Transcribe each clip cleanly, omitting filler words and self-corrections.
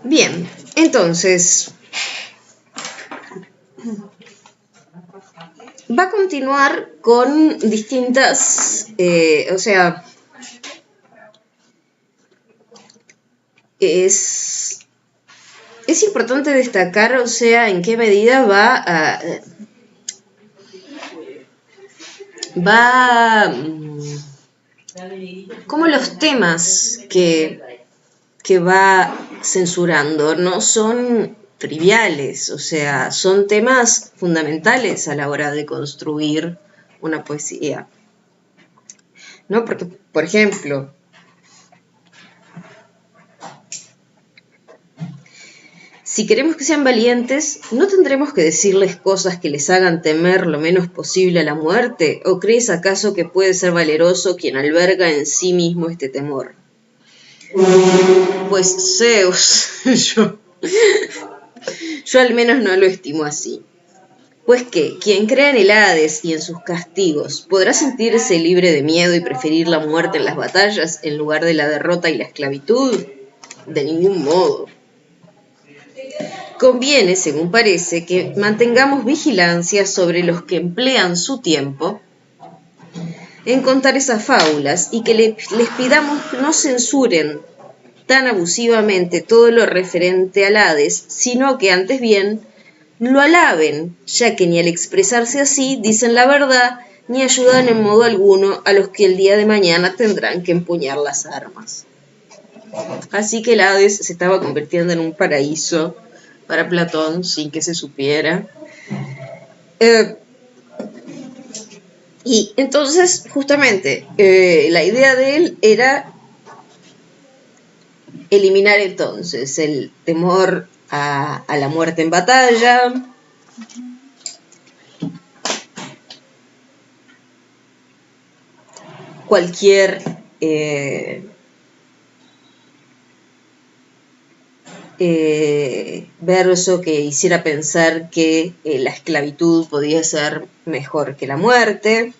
Bien, entonces va a continuar con distintas, o sea, es importante destacar, o sea, en qué medida como los temas que va censurando no son triviales, o sea, son temas fundamentales a la hora de construir una poesía, ¿no? Porque, por ejemplo, si queremos que sean valientes, ¿no tendremos que decirles cosas que les hagan temer lo menos posible a la muerte? ¿O crees acaso que puede ser valeroso quien alberga en sí mismo este temor? Pues Zeus, yo al menos no lo estimo así. Pues que, quien crea en el Hades y en sus castigos, ¿podrá sentirse libre de miedo y preferir la muerte en las batallas en lugar de la derrota y la esclavitud? De ningún modo. Conviene, según parece, que mantengamos vigilancia sobre los que emplean su tiempo en contar esas fábulas y que les pidamos no censuren tan abusivamente todo lo referente al Hades, sino que antes bien lo alaben, ya que ni al expresarse así dicen la verdad ni ayudan en modo alguno a los que el día de mañana tendrán que empuñar las armas. Así que el Hades se estaba convirtiendo en un paraíso para Platón sin que se supiera. Y entonces, justamente, la idea de él era eliminar entonces el temor a la muerte en batalla, cualquier verso que hiciera pensar que la esclavitud podía ser mejor que la muerte.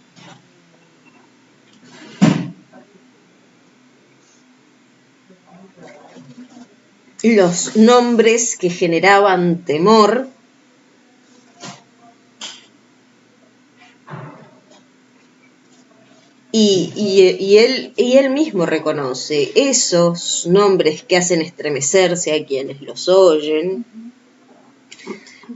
Los nombres que generaban temor. Y él mismo reconoce esos nombres que hacen estremecerse a quienes los oyen.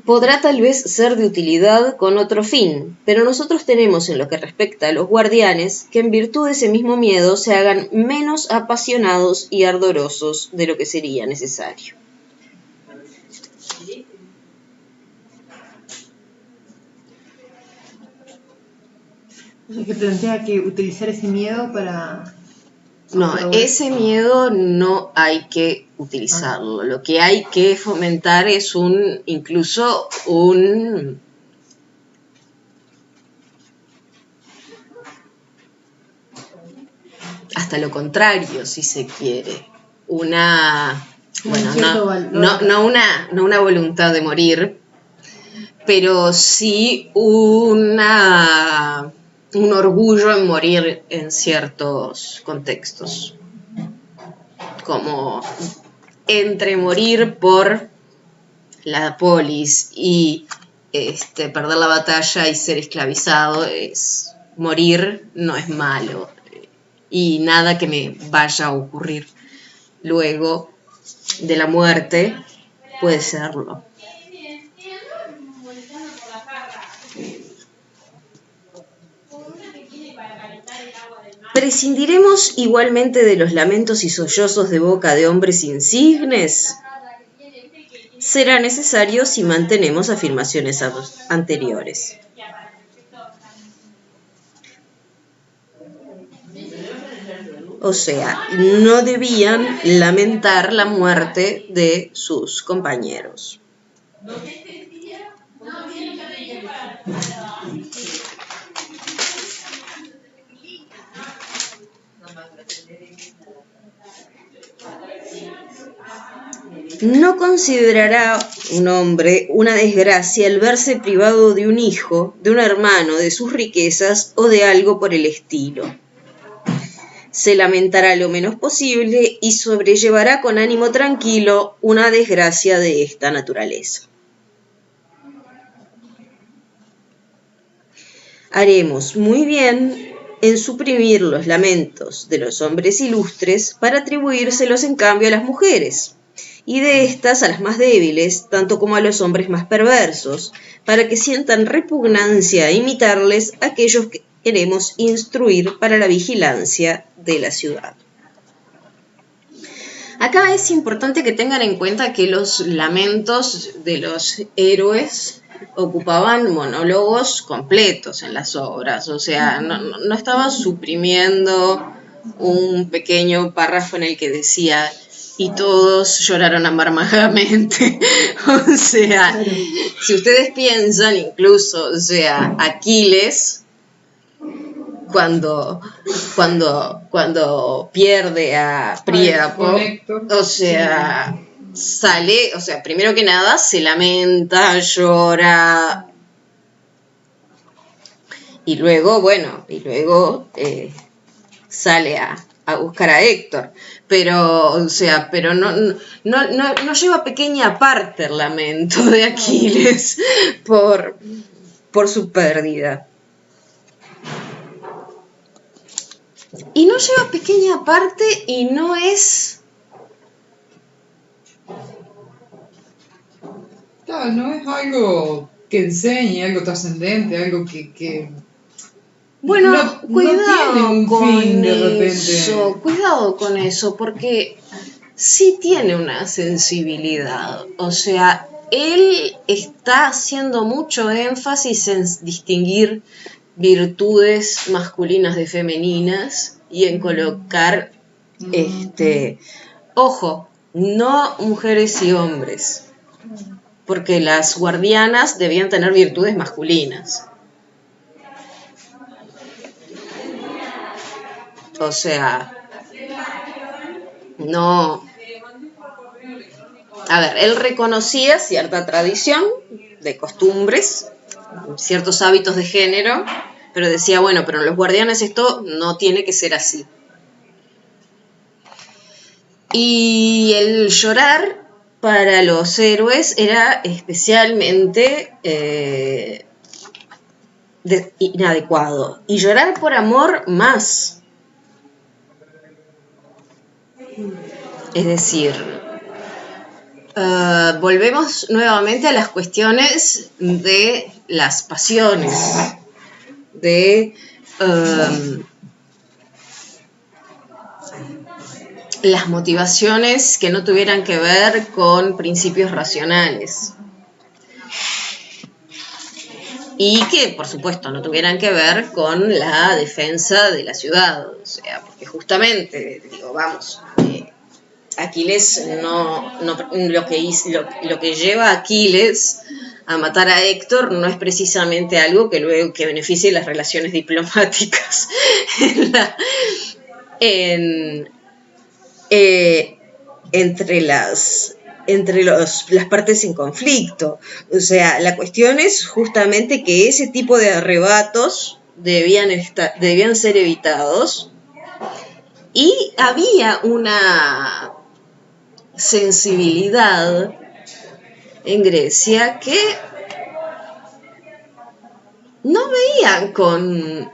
Podrá tal vez ser de utilidad con otro fin, pero nosotros tenemos en lo que respecta a los guardianes que en virtud de ese mismo miedo se hagan menos apasionados y ardorosos de lo que sería necesario. Que plantea que utilizar ese miedo para... No, ese miedo no hay que utilizarlo. Lo que hay que fomentar es incluso hasta lo contrario, si se quiere. No una voluntad de morir, pero sí un orgullo en morir en ciertos contextos, como entre morir por la polis y perder la batalla y ser esclavizado, morir no es malo y nada que me vaya a ocurrir luego de la muerte puede serlo. ¿Prescindiremos igualmente de los lamentos y sollozos de boca de hombres insignes? Será necesario si mantenemos afirmaciones anteriores. O sea, no debían lamentar la muerte de sus compañeros. No considerará un hombre una desgracia el verse privado de un hijo, de un hermano, de sus riquezas o de algo por el estilo. se lamentará lo menos posible y sobrellevará con ánimo tranquilo una desgracia de esta naturaleza. Haremos muy bien en suprimir los lamentos de los hombres ilustres para atribuírselos en cambio a las mujeres, y de éstas a las más débiles, tanto como a los hombres más perversos, para que sientan repugnancia a imitarles aquellos que queremos instruir para la vigilancia de la ciudad. Acá es importante que tengan en cuenta que los lamentos de los héroes ocupaban monólogos completos en las obras, o sea, no estaba suprimiendo un pequeño párrafo en el que decía y todos lloraron amargamente. O sea, si ustedes piensan incluso, o sea, Aquiles cuando pierde a Príapo, o sea, sale, o sea, primero que nada se lamenta, llora, y luego sale a buscar a Héctor, pero, o sea, pero no lleva pequeña parte el lamento de Aquiles por su pérdida. Y no lleva pequeña parte y no es... Claro, no es algo que enseñe, algo trascendente, algo que bueno, cuidado no tiene un con fin de repente. eso, cuidado con eso, porque sí tiene una sensibilidad. O sea, él está haciendo mucho énfasis en distinguir virtudes masculinas de femeninas y en colocar, ojo, no mujeres y hombres, porque las guardianas debían tener virtudes masculinas. O sea, no. A ver, él reconocía cierta tradición de costumbres, ciertos hábitos de género, pero decía, bueno, pero en los guardianes esto no tiene que ser así. Y el llorar para los héroes era especialmente inadecuado. Y llorar por amor más. Es decir, volvemos nuevamente a las cuestiones de las pasiones, de las motivaciones que no tuvieran que ver con principios racionales. Y que, por supuesto, no tuvieran que ver con la defensa de la ciudad. O sea, porque justamente, digo, vamos, Aquiles lo que lleva a Aquiles a matar a Héctor no es precisamente algo que luego que beneficie las relaciones diplomáticas entre las partes en conflicto. O sea, la cuestión es justamente que ese tipo de arrebatos debían ser evitados, y había una sensibilidad en Grecia que no veían con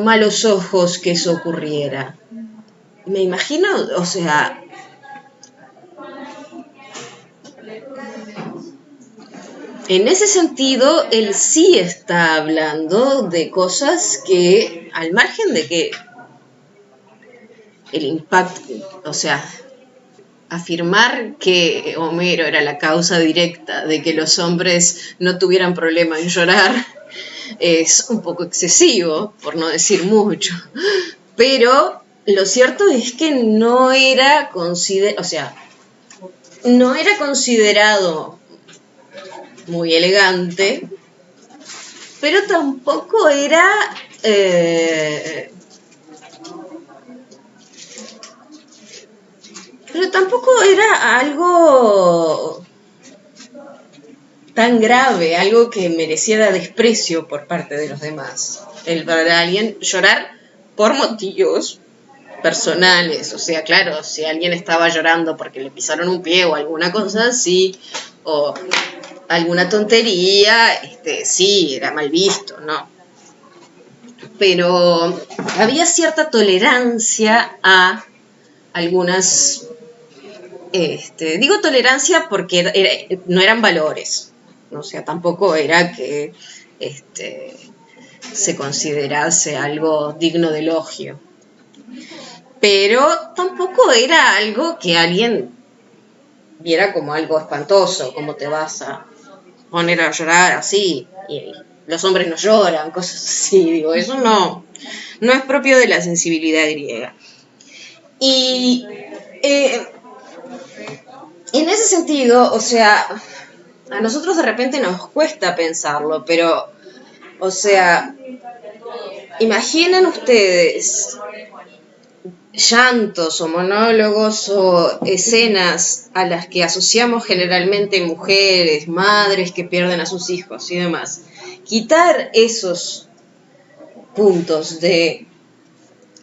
malos ojos que eso ocurriera. Me imagino, o sea, en ese sentido, él sí está hablando de cosas que, al margen de que el impacto, o sea, afirmar que Homero era la causa directa de que los hombres no tuvieran problema en llorar es un poco excesivo, por no decir mucho. Pero lo cierto es que no era considerado muy elegante, pero tampoco era algo tan grave, algo que mereciera desprecio por parte de los demás. Para alguien llorar por motivos personales, o sea, claro, si alguien estaba llorando porque le pisaron un pie o alguna cosa así, o alguna tontería, sí, era mal visto, ¿no? Pero había cierta tolerancia a algunas, digo tolerancia porque no eran valores, o sea, tampoco era que se considerase algo digno de elogio, pero tampoco era algo que alguien viera como algo espantoso, como te vas a poner a llorar así, y los hombres no lloran, cosas así, digo, eso no es propio de la sensibilidad griega. Y en ese sentido, o sea, a nosotros de repente nos cuesta pensarlo, pero, o sea, imaginen ustedes llantos o monólogos o escenas a las que asociamos generalmente mujeres, madres que pierden a sus hijos y demás. Quitar esos puntos de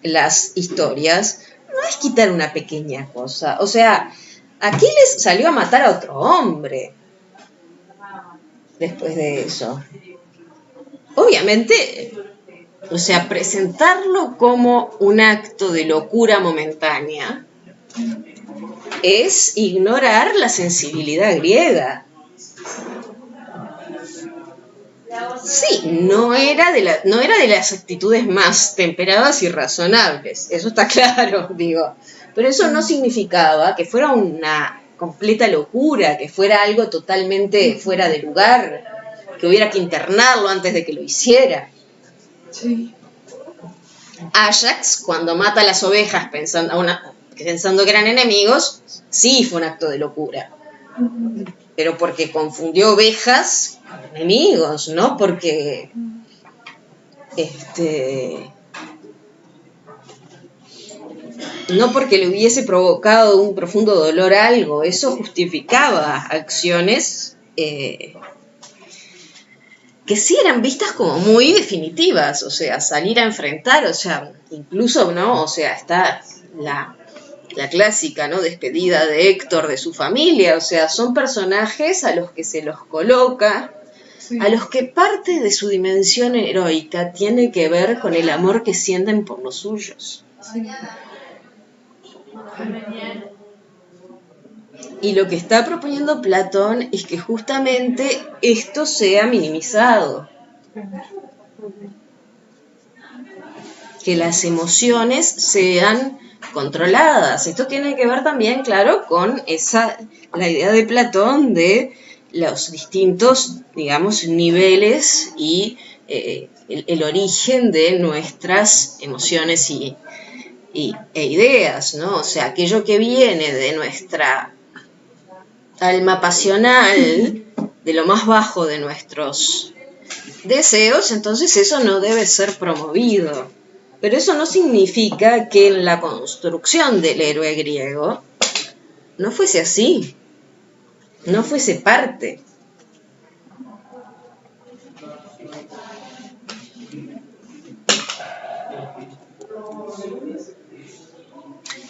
las historias no es quitar una pequeña cosa. O sea, Aquiles salió a matar a otro hombre después de eso. Obviamente, o sea, presentarlo como un acto de locura momentánea es ignorar la sensibilidad griega. Sí, no era de las actitudes más temperadas y razonables, eso está claro, digo. Pero eso no significaba que fuera una completa locura, que fuera algo totalmente fuera de lugar, que hubiera que internarlo antes de que lo hiciera. Sí. Ajax, cuando mata a las ovejas pensando que eran enemigos, sí fue un acto de locura. Pero porque confundió ovejas con enemigos, no porque no porque le hubiese provocado un profundo dolor a algo. Eso justificaba acciones que sí eran vistas como muy definitivas, o sea, salir a enfrentar, o sea, incluso, ¿no? O sea, está la clásica, ¿no? Despedida de Héctor de su familia, o sea, son personajes a los que se los coloca, sí, a los que parte de su dimensión heroica tiene que ver con el amor que sienten por los suyos. Sí. Y lo que está proponiendo Platón es que justamente esto sea minimizado. Que las emociones sean controladas. Esto tiene que ver también, claro, con la idea de Platón de los distintos, digamos, niveles y el origen de nuestras emociones e ideas, ¿no? O sea, aquello que viene de nuestra alma pasional, de lo más bajo de nuestros deseos, entonces eso no debe ser promovido. Pero eso no significa que en la construcción del héroe griego no fuese así, no fuese parte.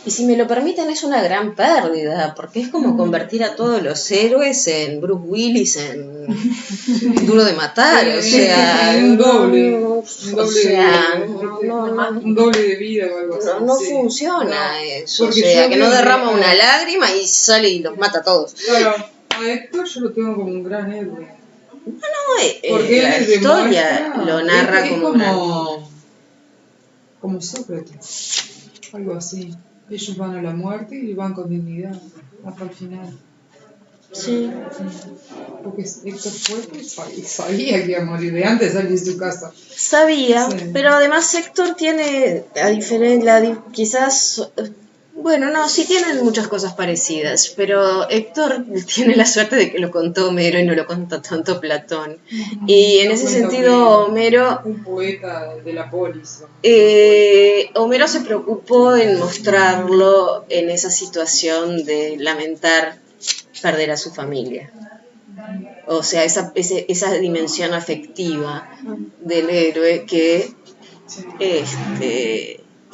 Y si me lo permiten, es una gran pérdida, porque es como convertir a todos los héroes en Bruce Willis, en Duro de Matar, o sea, un doble de vida o algo así. No funciona eso, o sea, que no derrama una lágrima y sale y los mata a todos. Claro, a Héctor yo lo tengo como un gran héroe. Porque la historia lo narra como Sócrates, algo así. Ellos van a la muerte y van con dignidad hasta el final. Sí. Porque Héctor sabía que iba a morir de antes de salir de su casa. Sabía, sí. Pero además Héctor tiene, quizás, bueno, no, sí tienen muchas cosas parecidas, pero Héctor tiene la suerte de que lo contó Homero y no lo contó tanto Platón. Y en ese sentido, Homero... Un poeta de la polis. Homero se preocupó en mostrarlo en esa situación de lamentar perder a su familia. O sea, esa dimensión afectiva del héroe que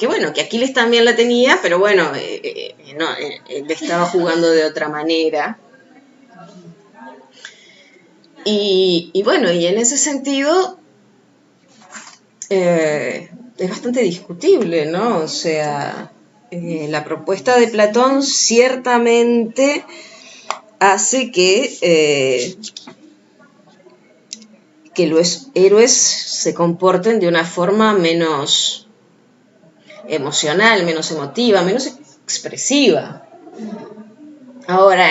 que bueno, que Aquiles también la tenía, pero bueno, no, él estaba jugando de otra manera. Y bueno, y en ese sentido es bastante discutible, ¿no? O sea, la propuesta de Platón ciertamente hace que los héroes se comporten de una forma menos emocional, menos emotiva, menos expresiva. Ahora,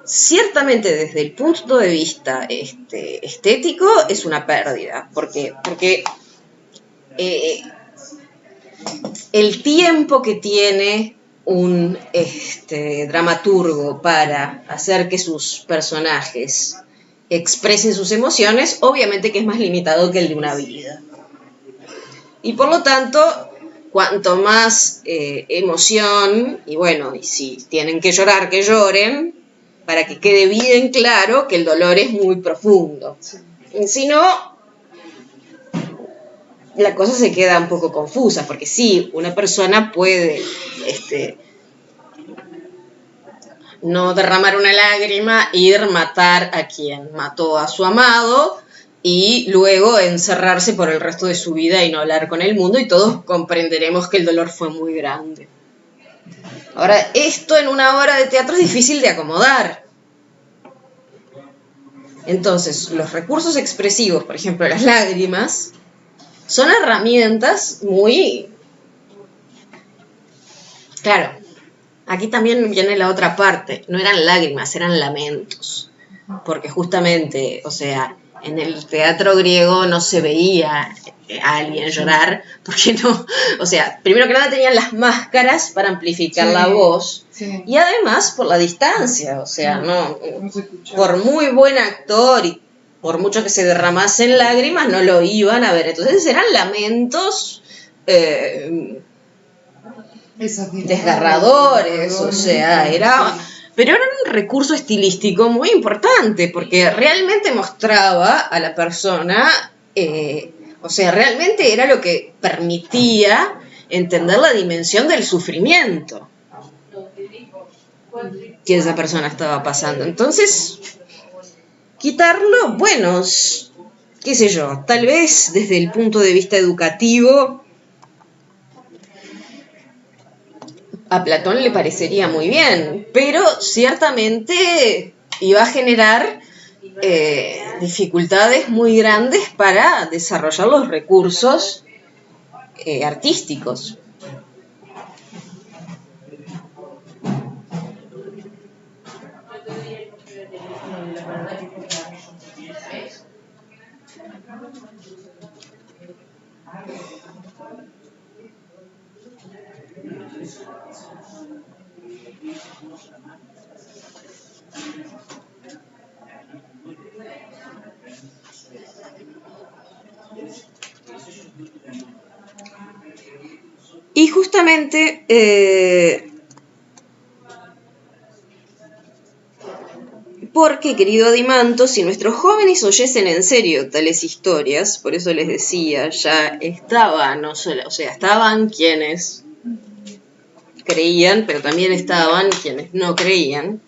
ciertamente desde el punto de vista estético es una pérdida, porque el tiempo que tiene un dramaturgo para hacer que sus personajes expresen sus emociones, obviamente que es más limitado que el de una vida. Y por lo tanto, cuanto más emoción, y bueno, y si tienen que llorar, que lloren, para que quede bien claro que el dolor es muy profundo. Y si no, la cosa se queda un poco confusa, porque sí, una persona puede no derramar una lágrima, ir matar a quien mató a su amado y luego encerrarse por el resto de su vida y no hablar con el mundo, y todos comprenderemos que el dolor fue muy grande. Ahora, esto en una obra de teatro es difícil de acomodar. Entonces, los recursos expresivos, por ejemplo, las lágrimas, son herramientas muy... Claro, aquí también viene la otra parte, no eran lágrimas, eran lamentos, porque justamente, o sea, en el teatro griego no se veía a alguien llorar, porque no, o sea, primero que nada tenían las máscaras para amplificar la voz, y además por la distancia, o sea, no por muy buen actor y por mucho que se derramasen lágrimas, no lo iban a ver, entonces eran lamentos desgarradores, o sea, pero era un recurso estilístico muy importante, porque realmente mostraba a la persona, o sea, realmente era lo que permitía entender la dimensión del sufrimiento que esa persona estaba pasando. Entonces, quitarlo, bueno, qué sé yo, tal vez desde el punto de vista educativo a Platón le parecería muy bien, pero ciertamente iba a generar dificultades muy grandes para desarrollar los recursos artísticos. Y justamente porque, querido Adimanto, si nuestros jóvenes oyesen en serio tales historias, por eso les decía, ya estaban, no solo, o sea, estaban quienes creían, pero también estaban quienes no creían,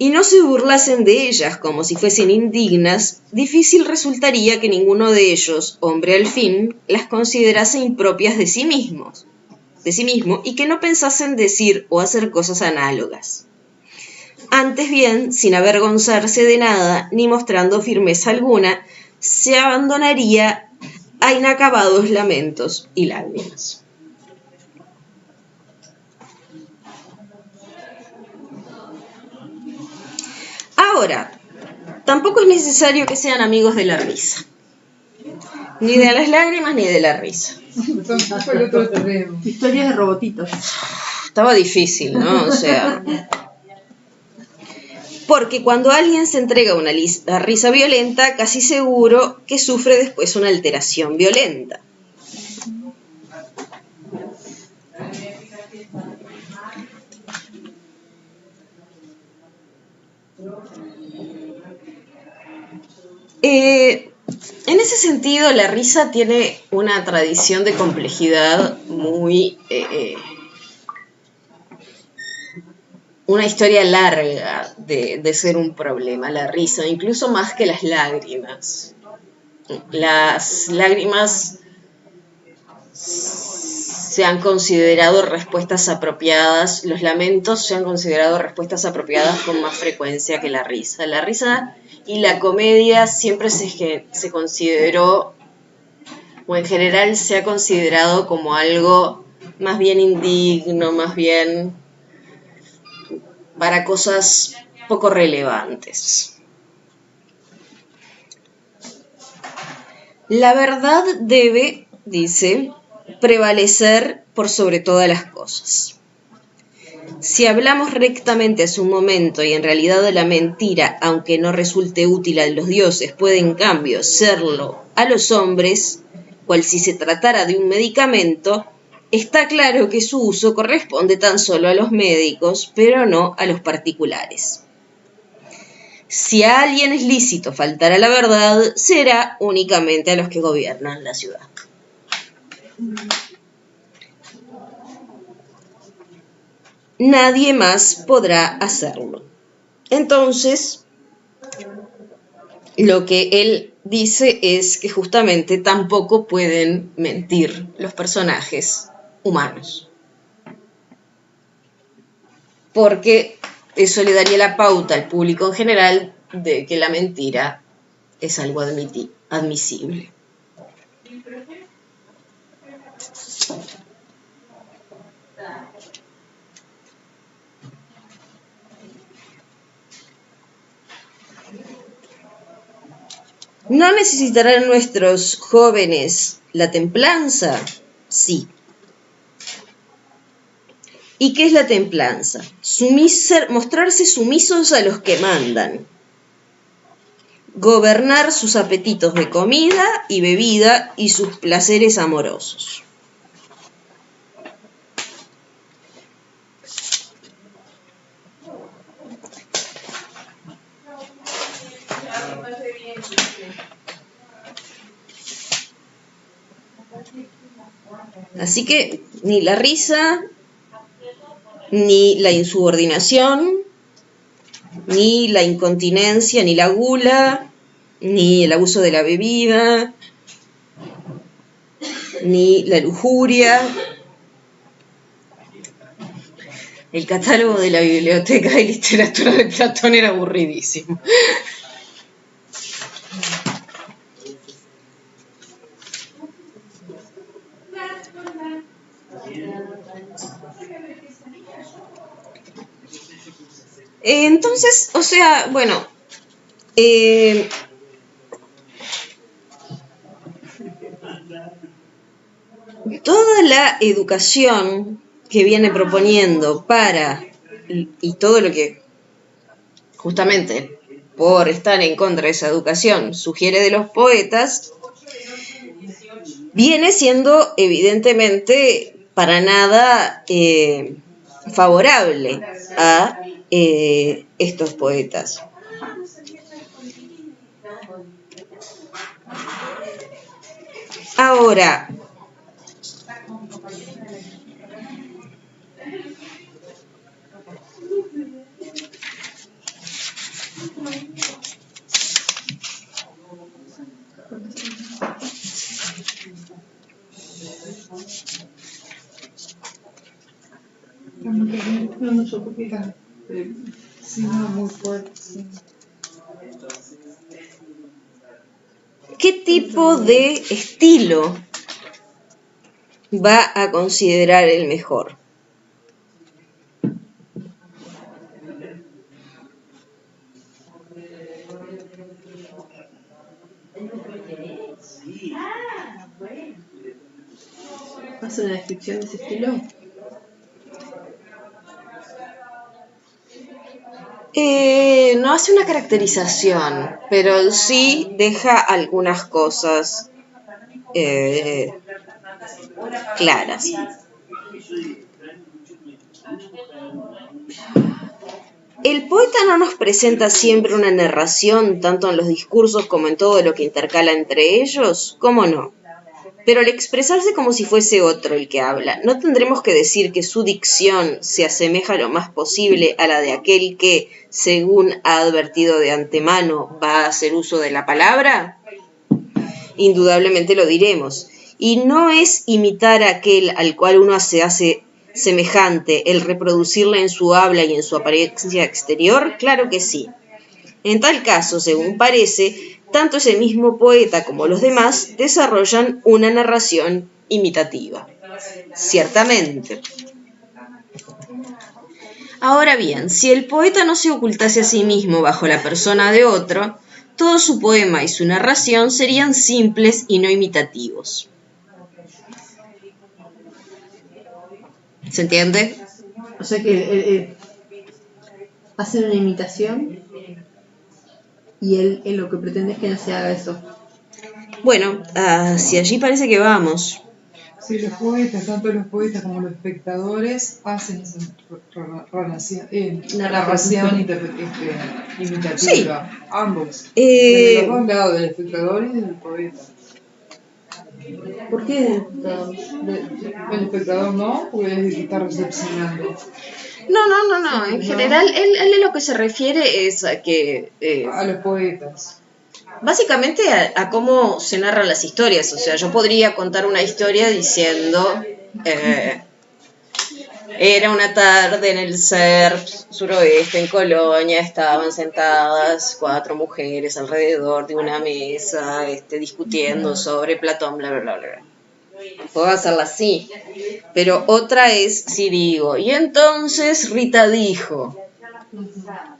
y no se burlasen de ellas como si fuesen indignas, difícil resultaría que ninguno de ellos, hombre al fin, las considerase impropias de sí mismo, y que no pensasen decir o hacer cosas análogas. Antes bien, sin avergonzarse de nada, ni mostrando firmeza alguna, se abandonaría a inacabados lamentos y lágrimas. Ahora, tampoco es necesario que sean amigos de la risa. Ni de las lágrimas ni de la risa. Historias de robotitos. Estaba difícil, ¿no? O sea... Porque cuando alguien se entrega a una risa violenta, casi seguro que sufre después una alteración violenta. En ese sentido, la risa tiene una tradición de complejidad muy... una historia larga de ser un problema, la risa, incluso más que las lágrimas. Las lágrimas se han considerado respuestas apropiadas, los lamentos se han considerado respuestas apropiadas con más frecuencia que la risa. La risa y la comedia siempre se consideró, o en general se ha considerado como algo más bien indigno, más bien para cosas poco relevantes. La verdad debe, dice, prevalecer por sobre todas las cosas. Si hablamos rectamente a su momento y en realidad la mentira, aunque no resulte útil a los dioses, puede en cambio serlo a los hombres, cual si se tratara de un medicamento, está claro que su uso corresponde tan solo a los médicos, pero no a los particulares. Si a alguien es lícito faltar a la verdad, será únicamente a los que gobiernan la ciudad. Nadie más podrá hacerlo. Entonces, lo que él dice es que justamente tampoco pueden mentir los personajes humanos, porque eso le daría la pauta al público en general de que la mentira es algo admisible. ¿No necesitarán nuestros jóvenes la templanza? Sí. ¿Y qué es la templanza? Mostrarse sumisos a los que mandan. Gobernar sus apetitos de comida y bebida y sus placeres amorosos. Así que ni la risa, ni la insubordinación, ni la incontinencia, ni la gula, ni el abuso de la bebida, ni la lujuria. El catálogo de la Biblioteca de Literatura de Platón era aburridísimo. Entonces, o sea, bueno, toda la educación que viene proponiendo y todo lo que justamente por estar en contra de esa educación sugiere de los poetas, viene siendo evidentemente para nada favorable a estos poetas. Ahora, No, yo porque era signo muy fuerte. Sí. ¿qué tipo de estilo va a considerar el mejor? ¿Hace una descripción de ese estilo? No hace una caracterización, pero sí deja algunas cosas claras. El poeta no nos presenta siempre una narración, tanto en los discursos como en todo lo que intercala entre ellos, ¿cómo no? Pero al expresarse como si fuese otro el que habla, ¿no tendremos que decir que su dicción se asemeja lo más posible a la de aquel que, según ha advertido de antemano, va a hacer uso de la palabra? Indudablemente lo diremos. Y no es imitar a aquel al cual uno se hace semejante el reproducirla en su habla y en su apariencia exterior, claro que sí. En tal caso, según parece, tanto ese mismo poeta como los demás desarrollan una narración imitativa. Ciertamente. Ahora bien, si el poeta no se ocultase a sí mismo bajo la persona de otro, todo su poema y su narración serían simples y no imitativos. ¿Se entiende? O sea que hacen una imitación y él lo que pretende es que no se haga eso. Bueno, hacia allí parece que vamos. Sí, los poetas, tanto los poetas como los espectadores, hacen esa narración imitativa. Sí. Ambos. De los dos lados, del espectador y del poeta. ¿Por qué? El espectador no, porque es el que está recepcionando. No. En general, él lo que se refiere es a que... a los poetas. Básicamente a cómo se narran las historias. O sea, yo podría contar una historia diciendo... era una tarde en el CERP suroeste, en Colonia, estaban sentadas 4 mujeres alrededor de una mesa, discutiendo sobre Platón, bla, bla, bla, bla. Puedo hacerla así, pero otra es si digo, y entonces Rita dijo.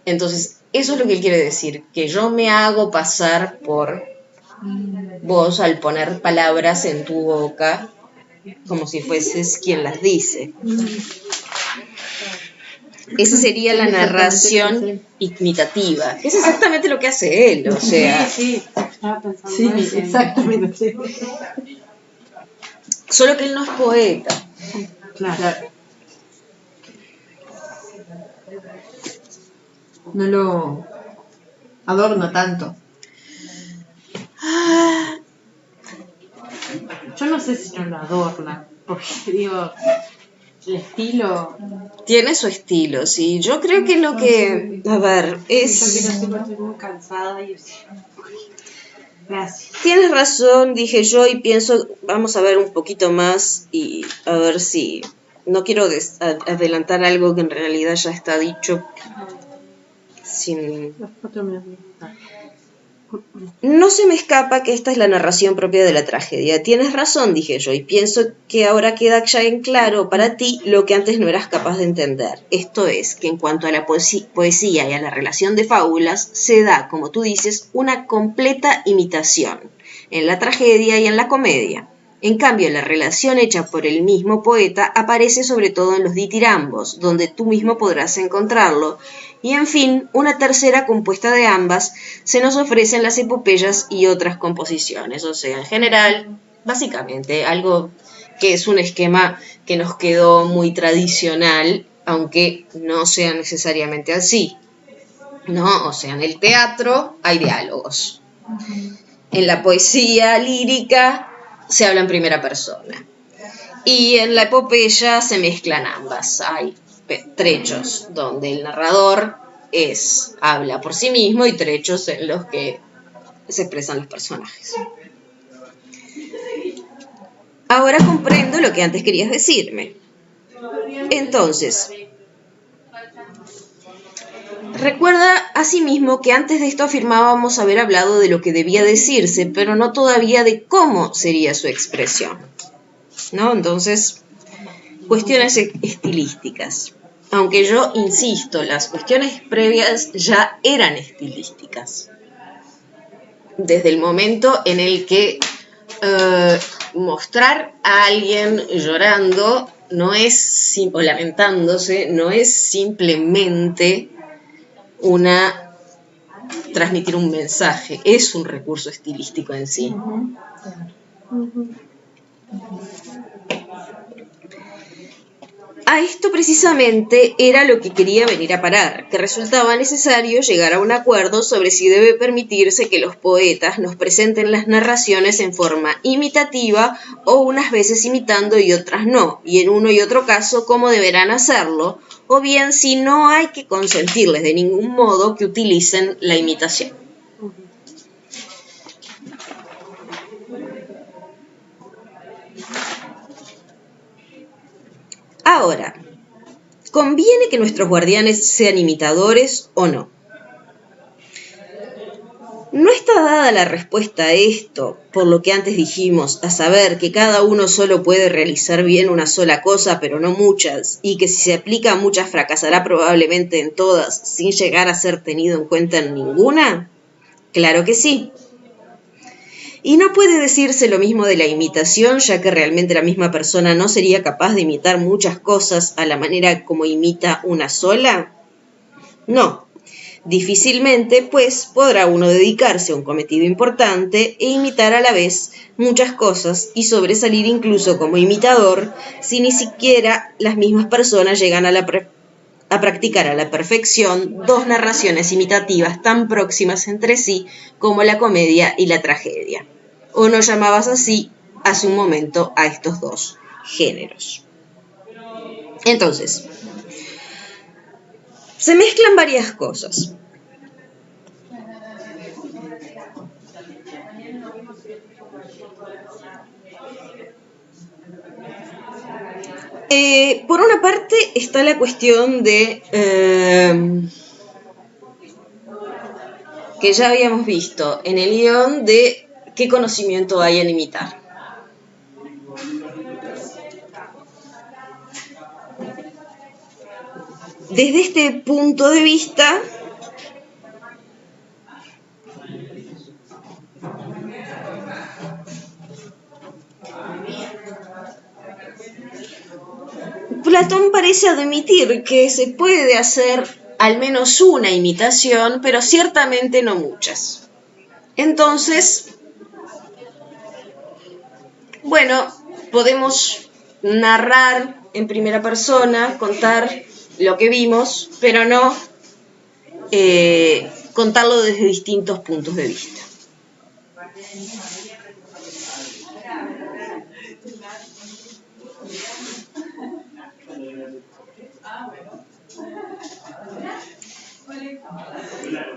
Entonces, eso es lo que él quiere decir, que yo me hago pasar por vos al poner palabras en tu boca, como si fueses quien las dice. Esa sería la narración imitativa, que es exactamente lo que hace él, o sea... Sí, estaba pensando Sí, eso. exactamente. Solo que él no es poeta. Claro. No lo adorna tanto. Yo no sé si no lo adorna, porque digo, el estilo... Tiene su estilo, sí. Yo creo que lo que... A ver, es... Estoy muy cansada y... Gracias. Tienes razón, dije yo, y pienso, vamos a ver un poquito más y a ver si... No quiero adelantar algo que en realidad ya está dicho sin... No se me escapa que esta es la narración propia de la tragedia. Tienes razón, dije yo, y pienso que ahora queda ya en claro para ti lo que antes no eras capaz de entender. Esto es, que en cuanto a la poesía y a la relación de fábulas, se da, como tú dices, una completa imitación, en la tragedia y en la comedia. En cambio, la relación hecha por el mismo poeta aparece sobre todo en los ditirambos, donde tú mismo podrás encontrarlo, y en fin, una tercera compuesta de ambas se nos ofrece en las epopeyas y otras composiciones. O sea, en general, básicamente, algo que es un esquema que nos quedó muy tradicional, aunque no sea necesariamente así, ¿no? O sea, en el teatro hay diálogos. En la poesía lírica se habla en primera persona. Y en la epopeya se mezclan ambas. Hay trechos donde el narrador habla por sí mismo y trechos en los que se expresan los personajes. Ahora comprendo lo que antes querías decirme. Entonces, recuerda asimismo que antes de esto afirmábamos haber hablado de lo que debía decirse, pero no todavía de cómo sería su expresión, ¿no? Entonces, cuestiones estilísticas. Aunque yo insisto, las cuestiones previas ya eran estilísticas. Desde el momento en el que mostrar a alguien llorando no es, o lamentándose, no es simplemente transmitir un mensaje, es un recurso estilístico en sí. A esto precisamente era lo que quería venir a parar, que resultaba necesario llegar a un acuerdo sobre si debe permitirse que los poetas nos presenten las narraciones en forma imitativa o unas veces imitando y otras no, y en uno y otro caso cómo deberán hacerlo, o bien si no hay que consentirles de ningún modo que utilicen la imitación. Ahora, ¿conviene que nuestros guardianes sean imitadores o no? No está dada la respuesta a esto, por lo que antes dijimos, a saber que cada uno solo puede realizar bien una sola cosa, pero no muchas, y que si se aplica a muchas fracasará probablemente en todas, sin llegar a ser tenido en cuenta en ninguna. Claro que sí. Y no puede decirse lo mismo de la imitación, ya que realmente la misma persona no sería capaz de imitar muchas cosas a la manera como imita una sola. No, difícilmente, pues, podrá uno dedicarse a un cometido importante e imitar a la vez muchas cosas y sobresalir incluso como imitador si ni siquiera las mismas personas llegan a practicar a la perfección dos narraciones imitativas tan próximas entre sí como la comedia y la tragedia. ¿O no llamabas así hace un momento a estos dos géneros? Entonces, se mezclan varias cosas. Por una parte está la cuestión de que ya habíamos visto en el guión de qué conocimiento hay en imitar. Desde este punto de vista, Platón parece admitir que se puede hacer al menos una imitación, pero ciertamente no muchas. Entonces, bueno, podemos narrar en primera persona, contar lo que vimos, pero no contarlo desde distintos puntos de vista.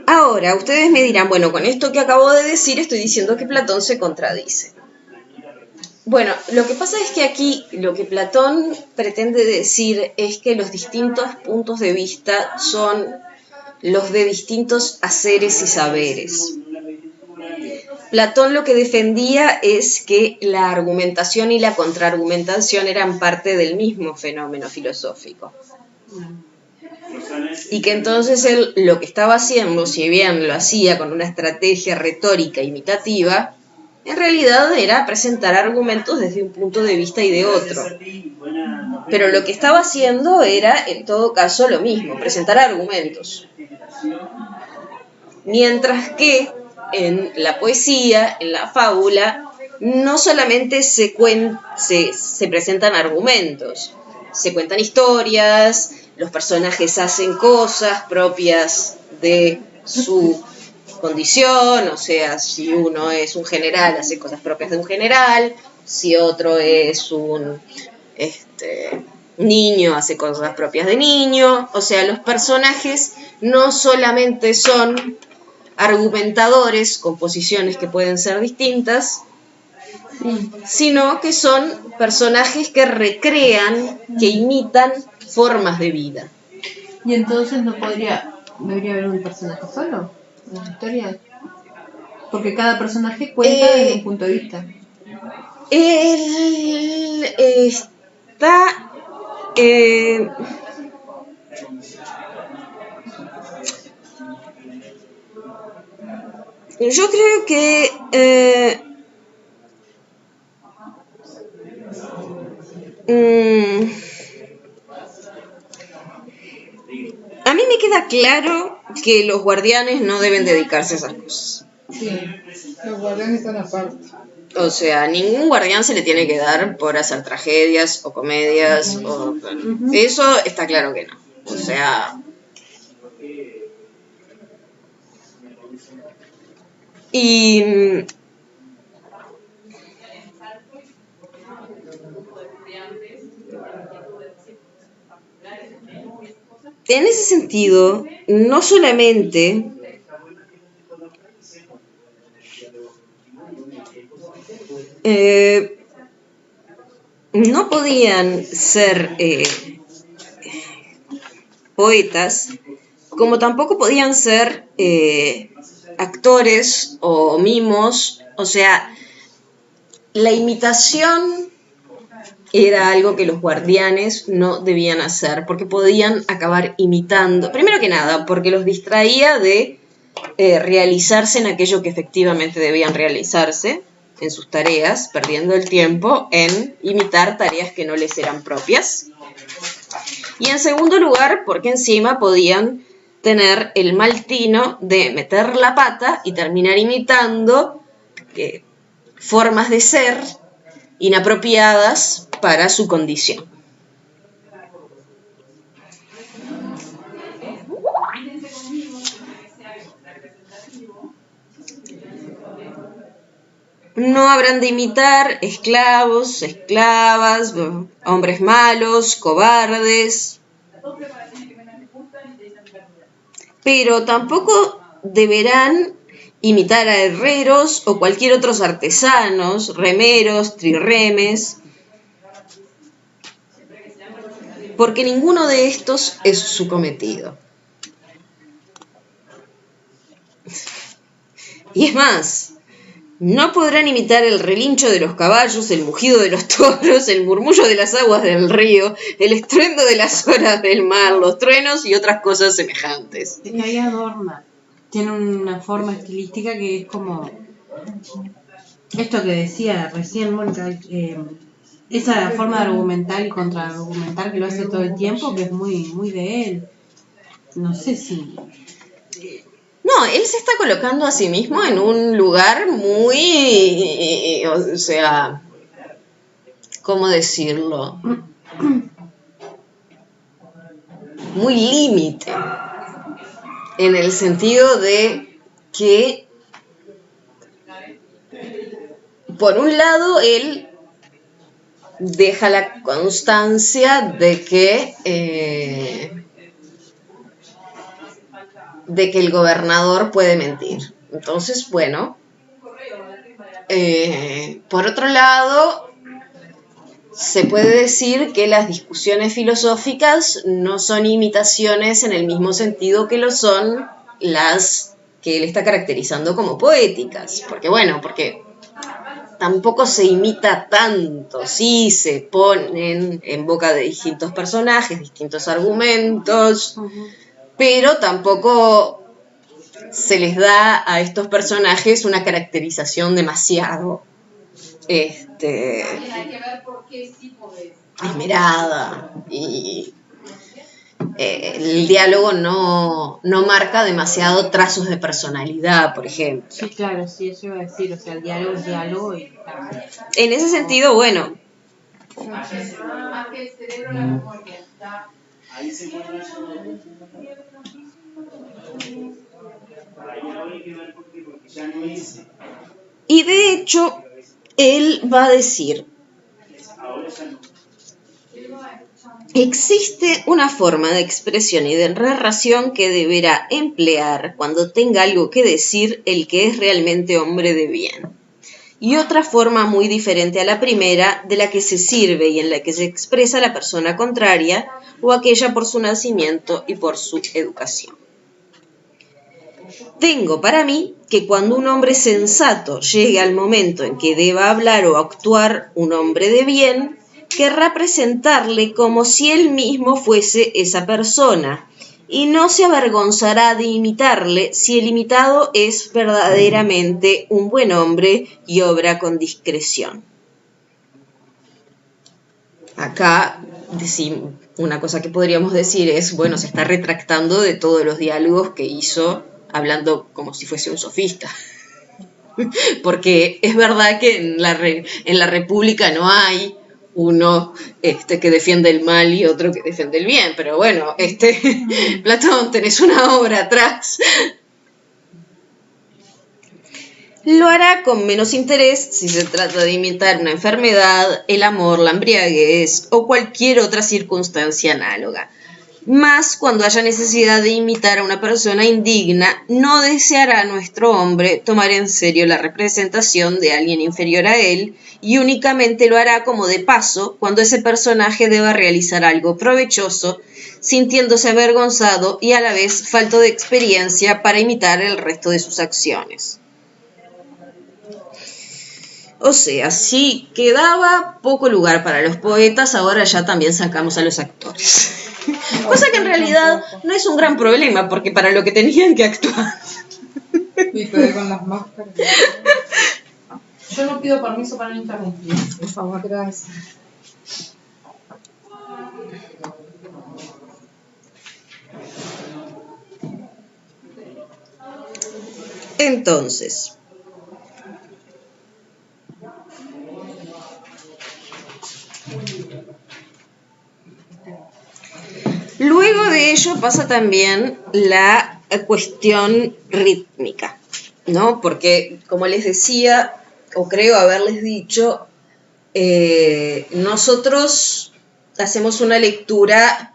Ahora, ustedes me dirán, bueno, con esto que acabo de decir estoy diciendo que Platón se contradice. Bueno, lo que pasa es que aquí lo que Platón pretende decir es que los distintos puntos de vista son los de distintos haceres y saberes. Platón lo que defendía es que la argumentación y la contraargumentación eran parte del mismo fenómeno filosófico. Y que entonces él lo que estaba haciendo, si bien lo hacía con una estrategia retórica imitativa, en realidad era presentar argumentos desde un punto de vista y de otro. Pero lo que estaba haciendo era, en todo caso, lo mismo, presentar argumentos. Mientras que en la poesía, en la fábula, no solamente se presentan argumentos, se cuentan historias, los personajes hacen cosas propias de su condición, o sea, si uno es un general, hace cosas propias de un general, si otro es un niño, hace cosas propias de niño, o sea, los personajes no solamente son argumentadores con posiciones que pueden ser distintas, sino que son personajes que recrean, que imitan formas de vida. Y entonces debería haber un personaje solo en la historia, porque cada personaje cuenta desde un punto de vista. Él está yo creo que a mí me queda claro que los guardianes no deben dedicarse a esas cosas. Sí, los guardianes están aparte. O sea, ningún guardián se le tiene que dar por hacer tragedias o comedias. Eso está claro que no. O sea... Y... En ese sentido, no solamente no podían ser poetas, como tampoco podían ser actores o mimos. O sea, la imitación era algo que los guardianes no debían hacer, porque podían acabar imitando. Primero que nada, porque los distraía de realizarse en aquello que efectivamente debían realizarse, en sus tareas, perdiendo el tiempo en imitar tareas que no les eran propias. Y en segundo lugar, porque encima podían tener el mal tino de meter la pata y terminar imitando formas de ser inapropiadas para su condición. No habrán de imitar esclavos, esclavas, hombres malos, cobardes, pero tampoco deberán imitar a herreros o cualquier otros artesanos, remeros, trirremes, porque ninguno de estos es su cometido. Y es más, no podrán imitar el relincho de los caballos, el mugido de los toros, el murmullo de las aguas del río, el estruendo de las olas del mar, los truenos y otras cosas semejantes. Es que ahí adorna. Tiene una forma estilística que es como... Esto que decía recién, Mónica, esa forma de argumentar y contraargumentar que lo hace todo el tiempo, que es muy de él. No sé si... No, él se está colocando a sí mismo en un lugar muy, o sea, ¿cómo decirlo? Muy límite, en el sentido de que, por un lado, él deja la constancia de que el gobernador puede mentir. Entonces, bueno, por otro lado, se puede decir que las discusiones filosóficas no son imitaciones en el mismo sentido que lo son las que él está caracterizando como poéticas. Porque tampoco se imita tanto, sí se ponen en boca de distintos personajes, distintos argumentos, pero tampoco se les da a estos personajes una caracterización demasiado esmerada, y el diálogo no marca demasiado trazos de personalidad, por ejemplo. Sí, claro, sí, eso iba a decir, o sea, el diálogo es diálogo y... En ese sentido, bueno... Y de hecho, él va a decir, existe una forma de expresión y de narración que deberá emplear cuando tenga algo que decir el que es realmente hombre de bien, y otra forma muy diferente a la primera, de la que se sirve y en la que se expresa la persona contraria o aquella por su nacimiento y por su educación. Tengo para mí que cuando un hombre sensato llegue al momento en que deba hablar o actuar un hombre de bien, querrá presentarle como si él mismo fuese esa persona, y no se avergonzará de imitarle si el imitado es verdaderamente un buen hombre y obra con discreción. Acá una cosa que podríamos decir es, bueno, se está retractando de todos los diálogos que hizo hablando como si fuese un sofista. Porque es verdad que en la República no hay uno que defiende el mal y otro que defiende el bien, pero bueno, Platón, tenés una obra atrás. Lo hará con menos interés si se trata de imitar una enfermedad, el amor, la embriaguez o cualquier otra circunstancia análoga. Más cuando haya necesidad de imitar a una persona indigna, no deseará nuestro hombre tomar en serio la representación de alguien inferior a él y únicamente lo hará como de paso cuando ese personaje deba realizar algo provechoso, sintiéndose avergonzado y a la vez falto de experiencia para imitar el resto de sus acciones. O sea, si quedaba poco lugar para los poetas, ahora ya también sacamos a los actores. Cosa que en realidad no es un gran problema, porque para lo que tenían que actuar. Y te con las máscaras. Yo no pido permiso para interrumpir, por favor. Gracias. Entonces, luego de ello pasa también la cuestión rítmica, ¿no? Porque, como les decía, o creo haberles dicho, nosotros hacemos una lectura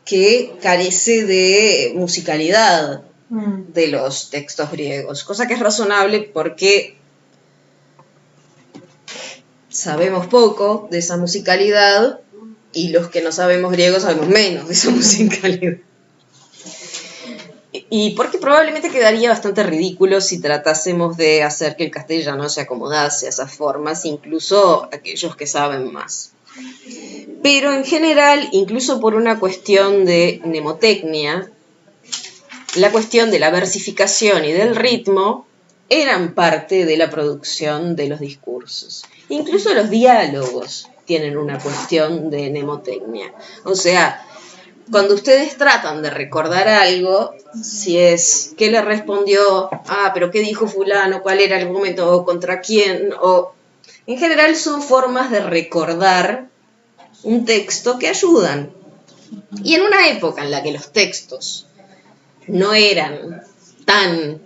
que carece de musicalidad de los textos griegos, cosa que es razonable porque sabemos poco de esa musicalidad y los que no sabemos griego sabemos menos de esa musicalidad. Y porque probablemente quedaría bastante ridículo si tratásemos de hacer que el castellano se acomodase a esas formas, incluso aquellos que saben más. Pero en general, incluso por una cuestión de mnemotecnia, la cuestión de la versificación y del ritmo eran parte de la producción de los discursos. Incluso los diálogos tienen una cuestión de mnemotecnia. O sea, cuando ustedes tratan de recordar algo, si es qué le respondió, pero qué dijo fulano, cuál era el argumento, o contra quién, o en general son formas de recordar un texto que ayudan. Y en una época en la que los textos no eran tan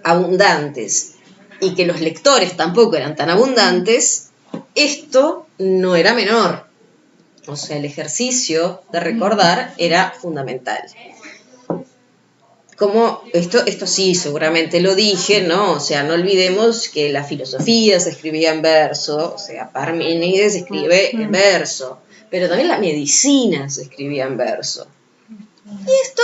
abundantes y que los lectores tampoco eran tan abundantes, esto no era menor. O sea, el ejercicio de recordar era fundamental. Como esto sí, seguramente lo dije, ¿no? O sea, no olvidemos que la filosofía se escribía en verso, o sea, Parménides escribe en verso, pero también la medicina se escribía en verso. Y esto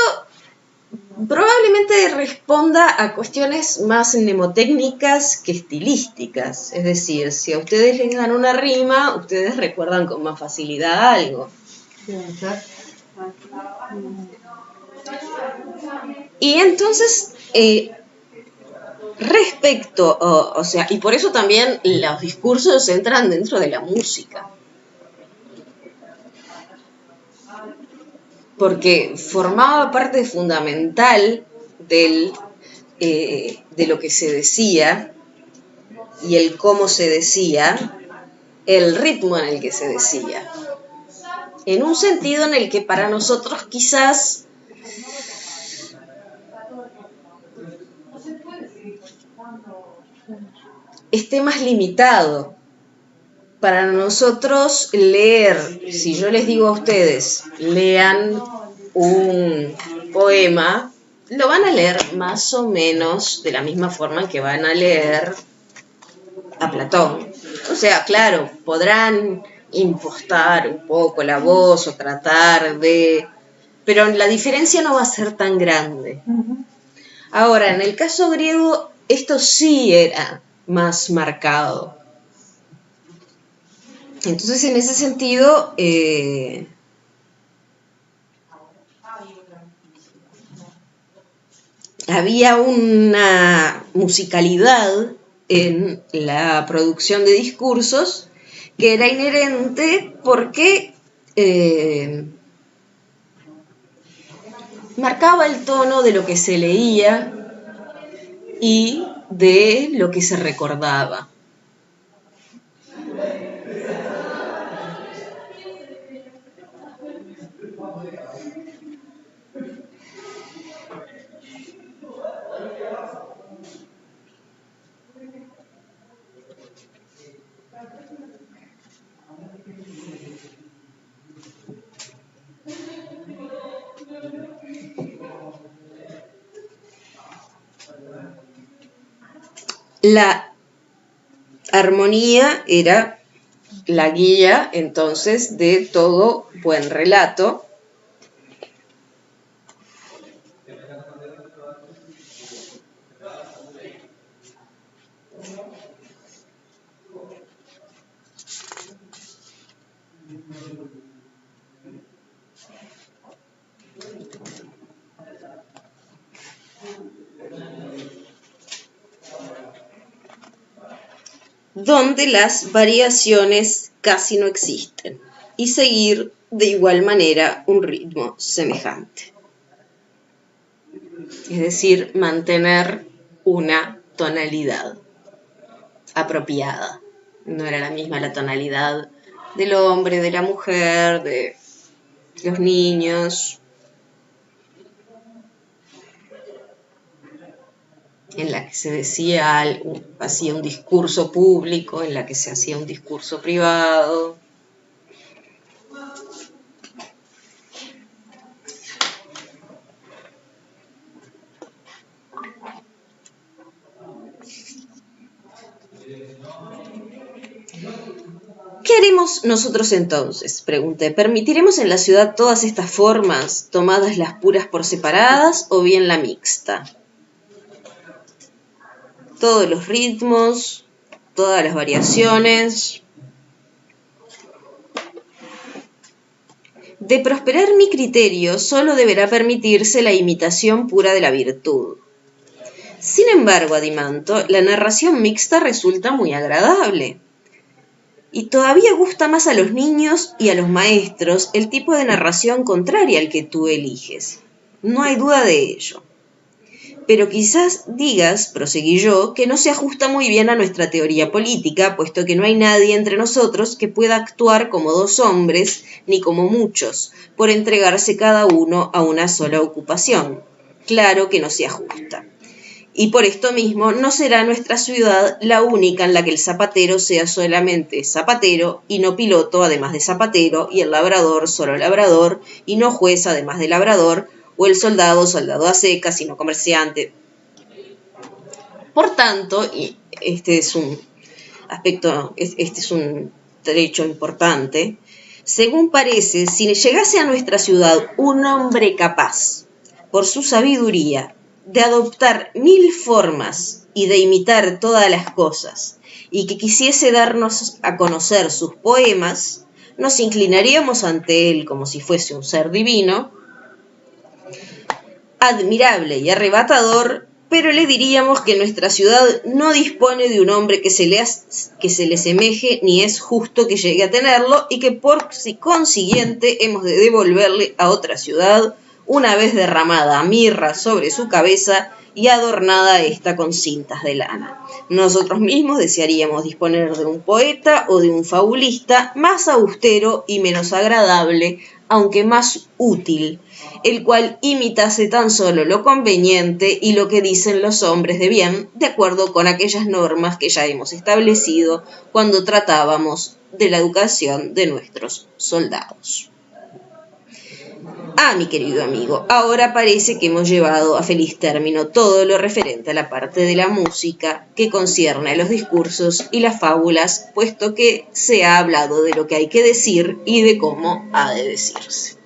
probablemente responda a cuestiones más mnemotécnicas que estilísticas. Es decir, si a ustedes les dan una rima, ustedes recuerdan con más facilidad algo. Y entonces, respecto, o sea, y por eso también los discursos entran dentro de la música. Porque formaba parte fundamental de lo que se decía y el cómo se decía, el ritmo en el que se decía. En un sentido en el que para nosotros quizás esté más limitado. Para nosotros leer, si yo les digo a ustedes, lean un poema, lo van a leer más o menos de la misma forma en que van a leer a Platón. O sea, claro, podrán impostar un poco la voz o tratar de... pero la diferencia no va a ser tan grande. Ahora, en el caso griego, esto sí era más marcado. Entonces, en ese sentido, había una musicalidad en la producción de discursos que era inherente porque marcaba el tono de lo que se leía y de lo que se recordaba. La armonía era la guía, entonces, de todo buen relato. Donde las variaciones casi no existen, y seguir de igual manera un ritmo semejante. Es decir, mantener una tonalidad apropiada. No era la misma la tonalidad del hombre, de la mujer, de los niños, en la que se decía hacía un discurso público, en la que se hacía un discurso privado. ¿Qué haremos nosotros entonces?, pregunté. ¿Permitiremos en la ciudad todas estas formas, tomadas las puras por separadas o bien la mixta? Todos los ritmos, todas las variaciones. De prosperar mi criterio, solo deberá permitirse la imitación pura de la virtud. Sin embargo, adimanto, la narración mixta resulta muy agradable. Y todavía gusta más a los niños y a los maestros el tipo de narración contraria al que tú eliges. No hay duda de ello. Pero quizás digas, proseguí yo, que no se ajusta muy bien a nuestra teoría política, puesto que no hay nadie entre nosotros que pueda actuar como dos hombres, ni como muchos, por entregarse cada uno a una sola ocupación. Claro que no se ajusta. Y por esto mismo no será nuestra ciudad la única en la que el zapatero sea solamente zapatero y no piloto además de zapatero, y el labrador solo labrador y no juez además de labrador, o el soldado a secas y no comerciante. Por tanto, y este es un aspecto, este es un derecho importante, según parece, si llegase a nuestra ciudad un hombre capaz, por su sabiduría, de adoptar 1000 formas y de imitar todas las cosas, y que quisiese darnos a conocer sus poemas, nos inclinaríamos ante él como si fuese un ser divino, admirable y arrebatador, pero le diríamos que nuestra ciudad no dispone de un hombre que se le semeje, ni es justo que llegue a tenerlo, y que por consiguiente hemos de devolverle a otra ciudad, una vez derramada mirra sobre su cabeza y adornada esta con cintas de lana. Nosotros mismos desearíamos disponer de un poeta o de un fabulista más austero y menos agradable, aunque más útil, el cual imitase tan solo lo conveniente y lo que dicen los hombres de bien, de acuerdo con aquellas normas que ya hemos establecido cuando tratábamos de la educación de nuestros soldados. Mi querido amigo, ahora parece que hemos llevado a feliz término todo lo referente a la parte de la música que concierne a los discursos y las fábulas, puesto que se ha hablado de lo que hay que decir y de cómo ha de decirse.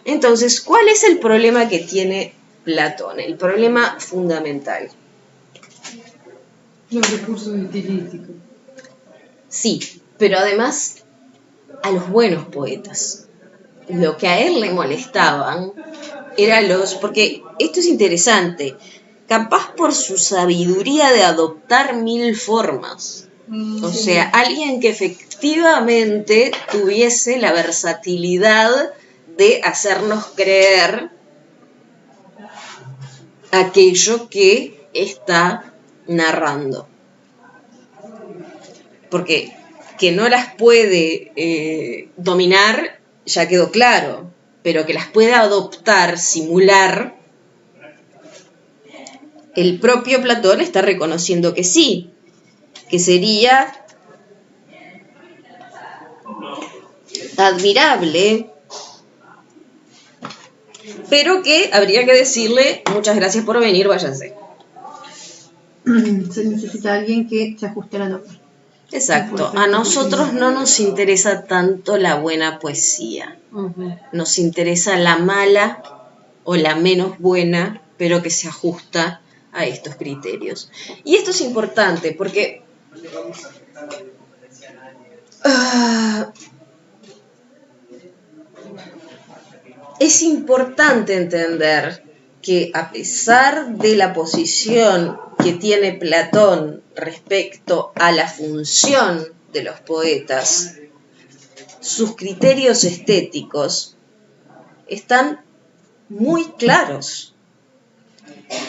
Entonces, ¿cuál es el problema que tiene Platón? El problema fundamental. Los recursos estilísticos. Sí, pero además a los buenos poetas. Lo que a él le molestaban era porque esto es interesante, capaz por su sabiduría de adoptar 1000 formas. O sea, alguien que efectivamente tuviese la versatilidad de hacernos creer aquello que está narrando. Porque que no las puede dominar ya quedó claro, pero que las puede adoptar, simular, el propio Platón está reconociendo que sí, que sería admirable, pero que habría que decirle muchas gracias por venir, váyanse. Se necesita alguien que se ajuste a la norma. Exacto, a nosotros no nos interesa tanto la buena poesía, nos interesa la mala o la menos buena, pero que se ajusta a estos criterios. Y esto es importante porque es importante entender que a pesar de la posición que tiene Platón respecto a la función de los poetas, sus criterios estéticos están muy claros.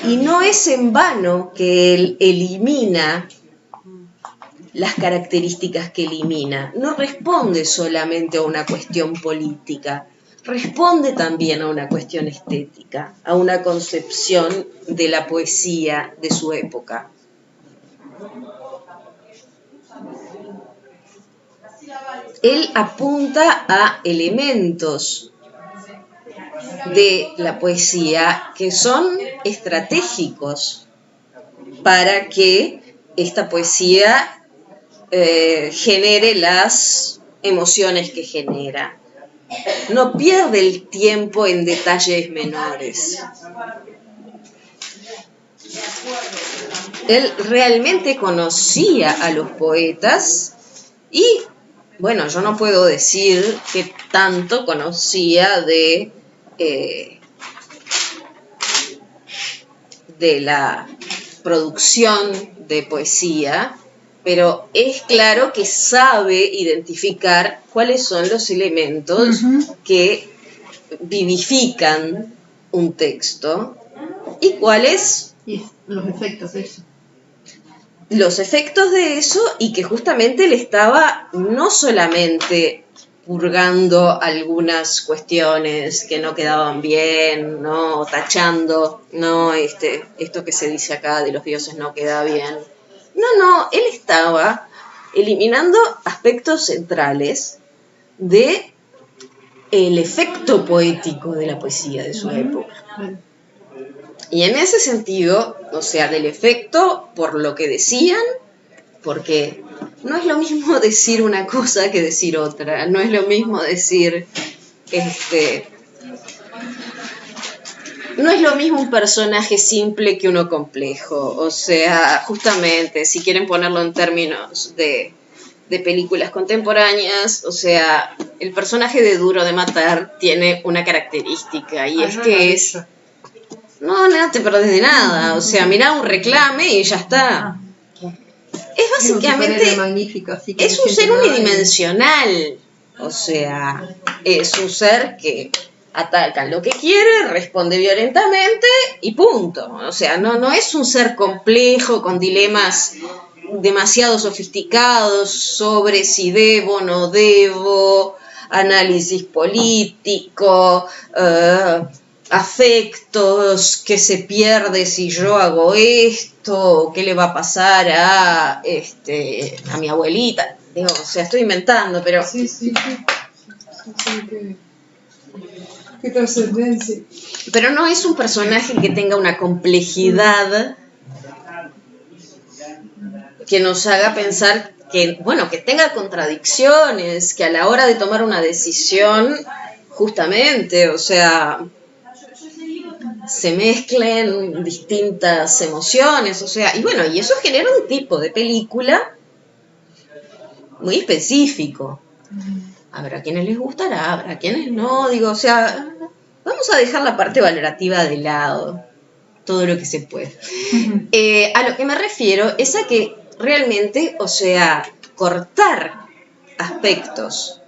Y no es en vano que él elimina las características que elimina. No responde solamente a una cuestión política, responde también a una cuestión estética, a una concepción de la poesía de su época. Él apunta a elementos de la poesía que son estratégicos para que esta poesía genere las emociones que genera. No pierde el tiempo en detalles menores. Él realmente conocía a los poetas y, bueno, yo no puedo decir que tanto conocía de la producción de poesía, pero es claro que sabe identificar cuáles son los elementos que vivifican un texto y cuáles los efectos de eso. Los efectos de eso, y que justamente él estaba no solamente purgando algunas cuestiones que no quedaban bien, ¿no? Tachando, no, esto que se dice acá de los dioses no queda bien. No, él estaba eliminando aspectos centrales de el efecto poético de la poesía de su época. Y en ese sentido, o sea, del efecto por lo que decían, porque no es lo mismo decir una cosa que decir otra, no es lo mismo decir, no es lo mismo un personaje simple que uno complejo, o sea, justamente, si quieren ponerlo en términos de películas contemporáneas, o sea, el personaje de Duro de Matar tiene una característica, y es que es... No te perdés de nada, o sea, mirá un reclame y ya está. Es básicamente, es un ser unidimensional, o sea, es un ser que ataca lo que quiere, responde violentamente y punto. O sea, no es un ser complejo con dilemas demasiado sofisticados sobre si debo o no debo, análisis político, afectos, que se pierde si yo hago esto, qué le va a pasar a mi abuelita. Digo, o sea, estoy inventando, pero... Sí, qué trascendencia. Pero no es un personaje que tenga una complejidad que nos haga pensar que, bueno, que tenga contradicciones, que a la hora de tomar una decisión, justamente, o sea... se mezclen distintas emociones, o sea, y bueno, y eso genera un tipo de película muy específico. Habrá quienes les gustará, habrá quienes no, digo, o sea, vamos a dejar la parte valorativa de lado, todo lo que se puede. A lo que me refiero es a que realmente, o sea, cortar aspectos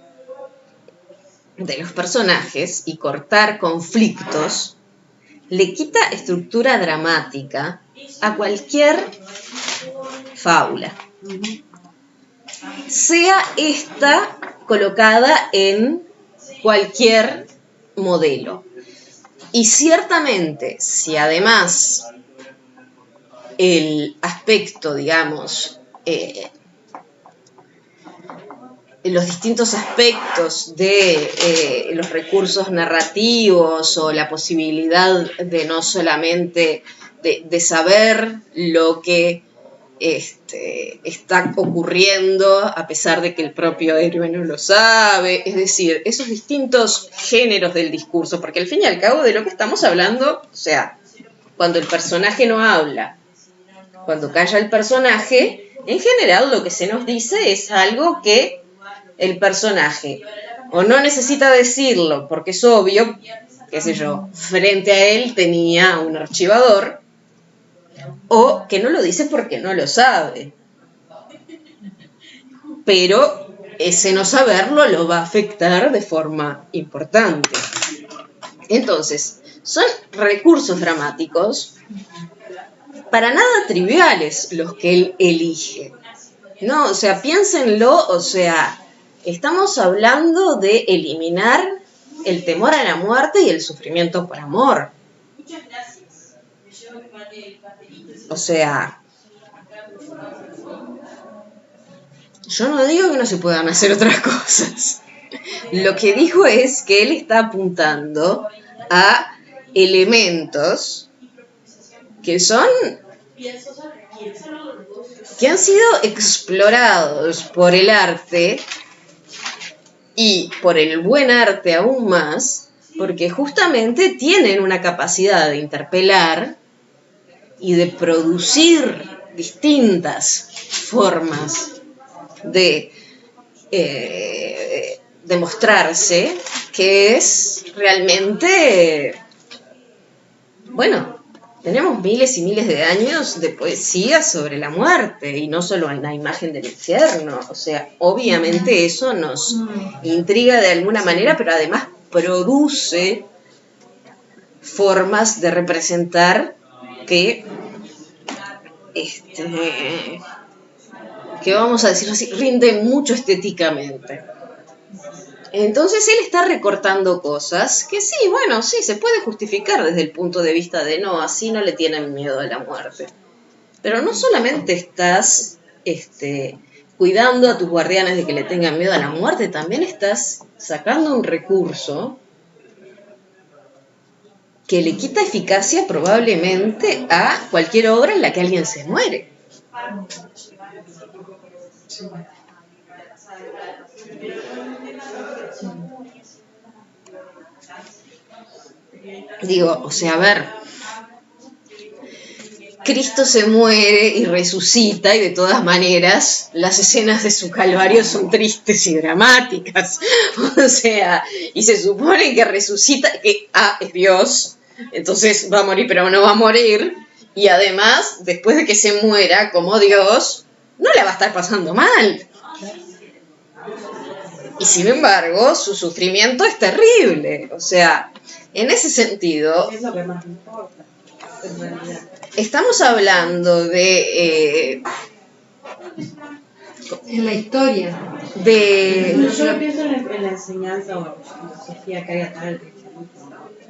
de los personajes y cortar conflictos le quita estructura dramática a cualquier fábula, sea esta colocada en cualquier modelo. Y ciertamente, si además el aspecto, digamos, los distintos aspectos de los recursos narrativos o la posibilidad de no solamente de saber lo que está ocurriendo a pesar de que el propio héroe no lo sabe, es decir, esos distintos géneros del discurso, porque al fin y al cabo de lo que estamos hablando, o sea, cuando el personaje no habla, cuando calla el personaje, en general lo que se nos dice es algo que el personaje o no necesita decirlo porque es obvio, qué sé yo, frente a él tenía un archivador, o que no lo dice porque no lo sabe, pero ese no saberlo lo va a afectar de forma importante. Entonces, son recursos dramáticos para nada triviales los que él elige, ¿no? O sea, piénsenlo, o sea, estamos hablando de eliminar el temor a la muerte y el sufrimiento por amor. O sea, yo no digo que no se puedan hacer otras cosas. Lo que digo es que él está apuntando a elementos que han sido explorados por el arte y por el buen arte aún más, porque justamente tienen una capacidad de interpelar y de producir distintas formas de demostrarse que es realmente, bueno, tenemos miles y miles de años de poesía sobre la muerte y no solo en la imagen del infierno, o sea, obviamente eso nos intriga de alguna manera, pero además produce formas de representar que vamos a decirlo así, rinde mucho estéticamente. Entonces él está recortando cosas que sí, bueno, sí, se puede justificar desde el punto de vista de no, así no le tienen miedo a la muerte. Pero no solamente estás cuidando a tus guardianes de que le tengan miedo a la muerte, también estás sacando un recurso que le quita eficacia probablemente a cualquier obra en la que alguien se muere. Digo, o sea, a ver, Cristo se muere y resucita y de todas maneras las escenas de su calvario son tristes y dramáticas. O sea, y se supone que resucita, que es Dios, entonces va a morir pero no va a morir. Y además, después de que se muera como Dios, no la va a estar pasando mal. Y sin embargo, su sufrimiento es terrible. O sea, en ese sentido, Es lo que más importa, en realidad. Estamos hablando de En la historia. Yo lo pienso en la enseñanza o filosofía que hay atrás del cristianismo.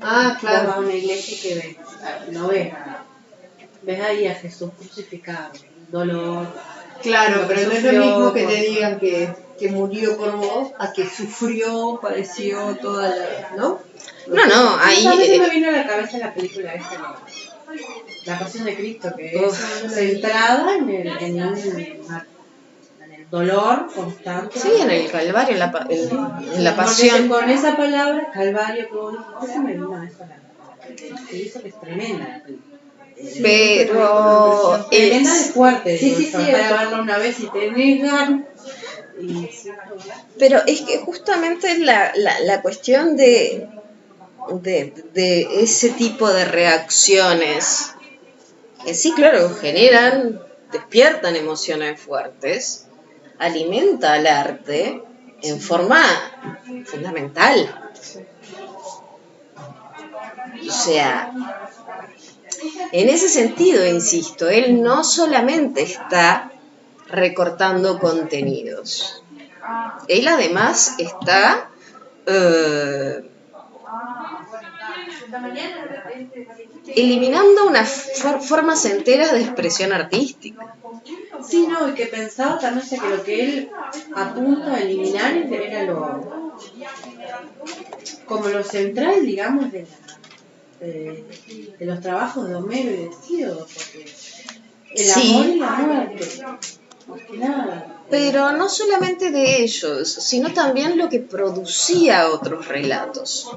Ah, Vos vas a claro. una iglesia que no ves ahí a Jesús crucificado, dolor. Claro, Lo que pero no es lo sufrió mismo que por- te digan que murió por vos, a que sufrió, padeció toda la... ¿no? No, ahí A veces me vino a la cabeza la película esta, La Pasión de Cristo, que es centrada en el dolor constante. sí, en el Calvario, en la Porque pasión. con esa palabra, Calvario, como se me vino a esa palabra. Y eso que es tremenda. Pero Tremenda de fuerte. Sí, sí, digo, sí, para eso. verla una vez y te negan. Pero es que justamente la cuestión de ese tipo de reacciones, que sí, claro, despiertan emociones fuertes, alimenta al arte en forma fundamental. O sea, en ese sentido, insisto, él no solamente está recortando contenidos, él además está eliminando unas formas enteras de expresión artística. Sí, no, y que pensaba también que lo que él apunta a eliminar era como lo central, digamos, de los trabajos de Homero y de Hesíodo, porque el amor y la muerte, más que nada. Pero no solamente de ellos, sino también lo que producía otros relatos.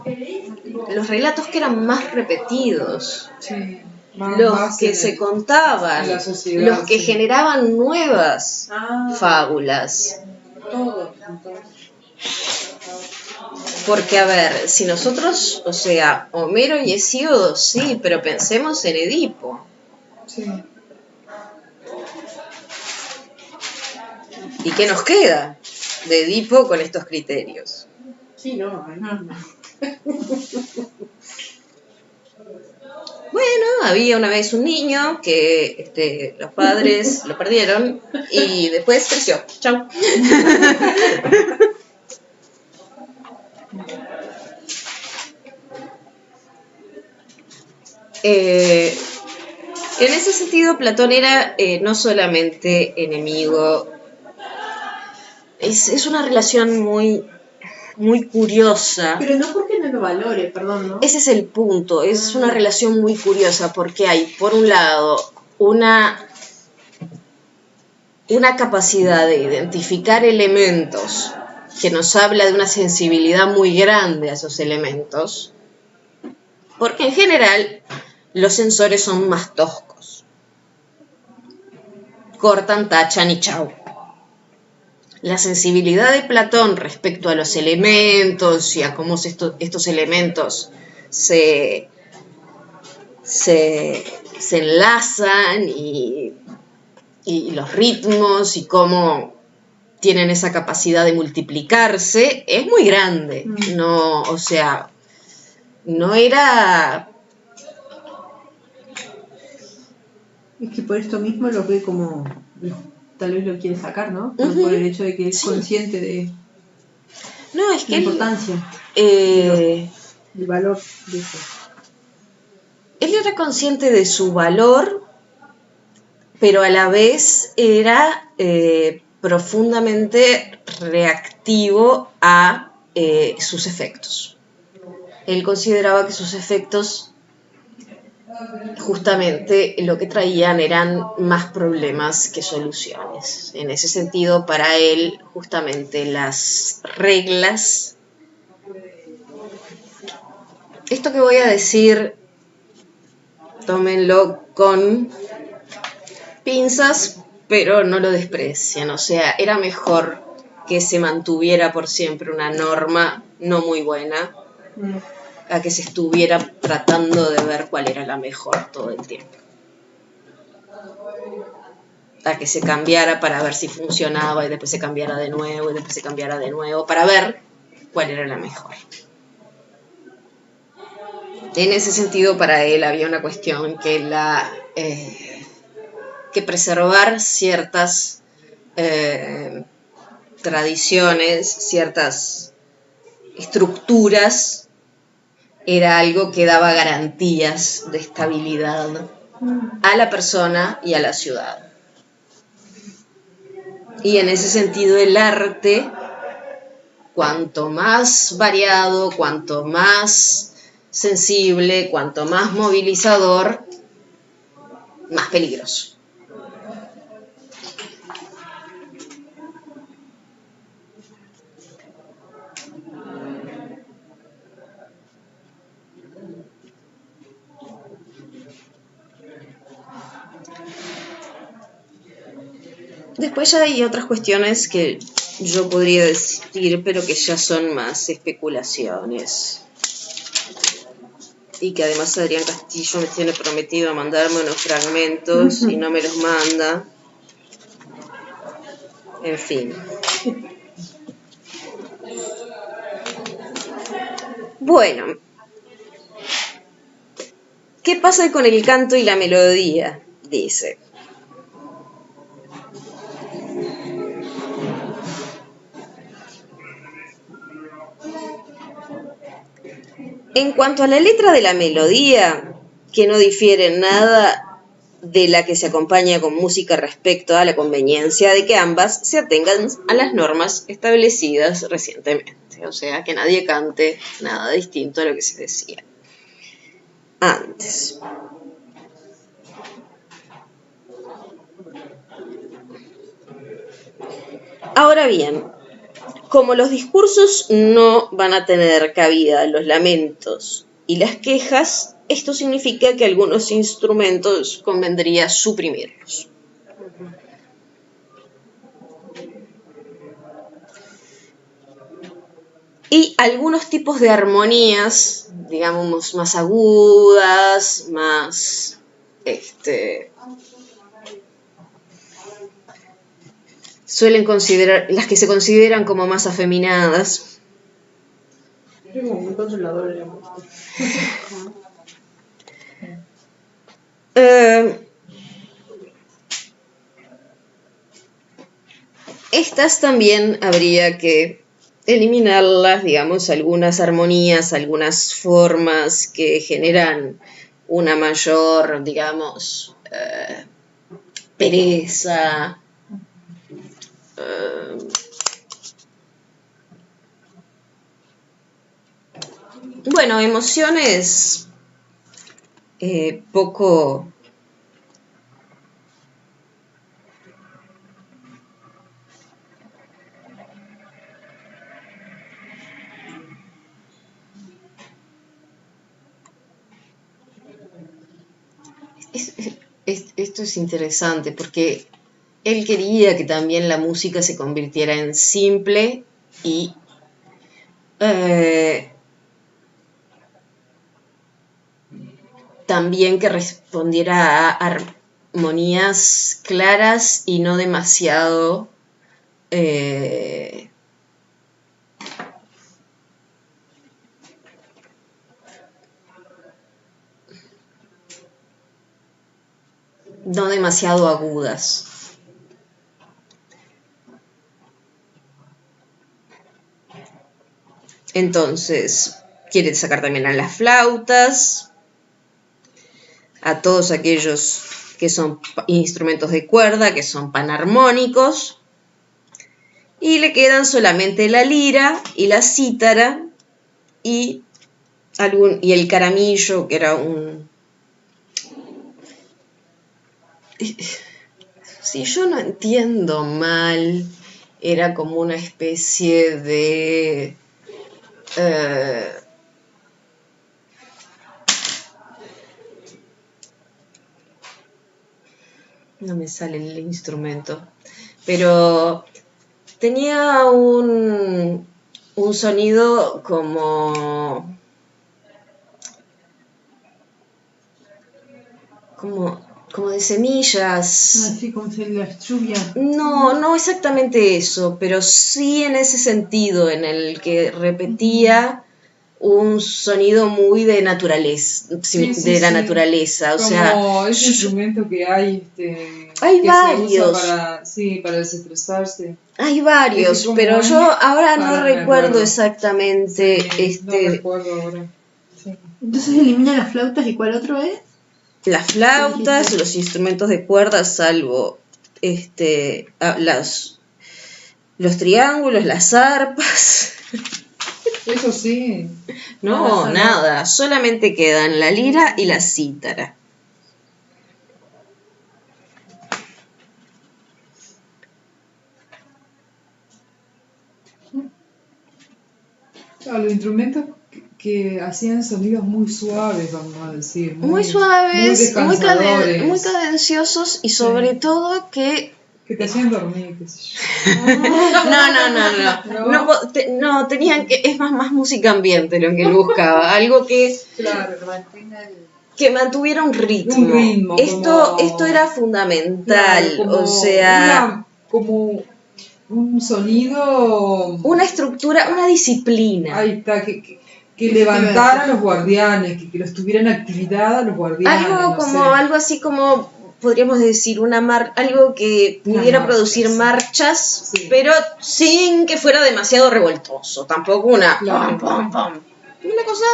Los relatos que eran más repetidos, Sí, los que se contaban, en la sociedad, los que generaban nuevas fábulas. Todos, entonces. Porque, a ver, si nosotros, o sea, Homero y Hesíodo, sí, pero pensemos en Edipo. Sí. ¿Y qué nos queda de Edipo con estos criterios? Sí, no. Bueno, había una vez un niño que los padres lo perdieron y después creció. Chau. En ese sentido, Platón era no solamente enemigo, es una relación muy, muy curiosa. Pero no porque no lo valore, perdón, ¿no? Ese es el punto, es una relación muy curiosa porque hay, por un lado, una capacidad de identificar elementos que nos habla de una sensibilidad muy grande a esos elementos, porque en general los sensores son más toscos. Cortan, tachan y chau. La sensibilidad de Platón respecto a los elementos y a cómo estos elementos se enlazan y los ritmos y cómo tienen esa capacidad de multiplicarse es muy grande. No, o sea, no era... Es que por esto mismo lo ve como, tal vez lo quiere sacar, ¿no? Pero por el hecho de que es consciente de No, es que la importancia, el valor de eso. Él era consciente de su valor, pero a la vez era profundamente reactivo a sus efectos. Él consideraba que sus efectos justamente lo que traían eran más problemas que soluciones. En ese sentido, para él, justamente las reglas... Esto que voy a decir, tómenlo con pinzas, pero no lo desprecien. O sea, era mejor que se mantuviera por siempre una norma no muy buena a que se estuviera tratando de ver cuál era la mejor todo el tiempo. A que se cambiara para ver si funcionaba y después se cambiara de nuevo y después se cambiara de nuevo para ver cuál era la mejor. En ese sentido, para él había una cuestión que preservar ciertas tradiciones, ciertas estructuras, era algo que daba garantías de estabilidad a la persona y a la ciudad. Y en ese sentido el arte, cuanto más variado, cuanto más sensible, cuanto más movilizador, más peligroso. Después ya hay otras cuestiones que yo podría decir, pero que ya son más especulaciones. Y que además Adrián Castillo me tiene prometido mandarme unos fragmentos y no me los manda. En fin. Bueno. ¿Qué pasa con el canto y la melodía? Dice. En cuanto a la letra de la melodía, que no difiere en nada de la que se acompaña con música respecto a la conveniencia de que ambas se atengan a las normas establecidas recientemente, o sea, que nadie cante nada distinto a lo que se decía antes. Ahora bien, como los discursos no van a tener cabida los lamentos y las quejas, esto significa que algunos instrumentos convendría suprimirlos. Y algunos tipos de armonías, digamos, más agudas, más suelen considerar, las que se consideran como más afeminadas. Es como muy consolador el amor. Estas también habría que eliminarlas, digamos, algunas armonías, algunas formas que generan una mayor, digamos, pereza. Bueno, emociones poco... Esto es interesante porque él quería que también la música se convirtiera en simple y también que respondiera a armonías claras y no demasiado agudas. Entonces, quiere sacar también a las flautas, a todos aquellos que son instrumentos de cuerda, que son panarmónicos, y le quedan solamente la lira y la cítara y el caramillo, que era un... Si yo no entiendo mal, era como una especie de... no me sale el instrumento, pero tenía un sonido como de semillas. Así como si las lluvias. No exactamente eso, pero sí en ese sentido, en el que repetía un sonido muy de naturaleza, la naturaleza, o como sea, ese instrumento que hay, hay que varios, se usa para desestresarse. Hay varios, pero yo ahora no recuerdo exactamente No recuerdo ahora. Sí. Entonces elimina las flautas, ¿y cuál otro es? Las flautas, los instrumentos de cuerda, salvo los triángulos, las arpas. Eso sí. No, nada, solamente quedan la lira y la cítara. Los instrumentos que hacían sonidos muy suaves, vamos a decir. Muy suaves, muy cadenciosos y sobre sí. todo que te hacían dormir, qué sé yo. No, tenían que... Es más música ambiente lo que él buscaba. Algo que... Claro. Que mantuviera un ritmo. Esto era fundamental. Claro, o sea... como un sonido... Una estructura, una disciplina. Ahí está, que que levantara a los guardianes, que los tuviera en actividad a los guardianes. Algo así como, podríamos decir, algo que pudiera producir marchas, Sí. pero sin que fuera demasiado revoltoso. Tampoco una... Claro. pum, pum, pum. Una cosa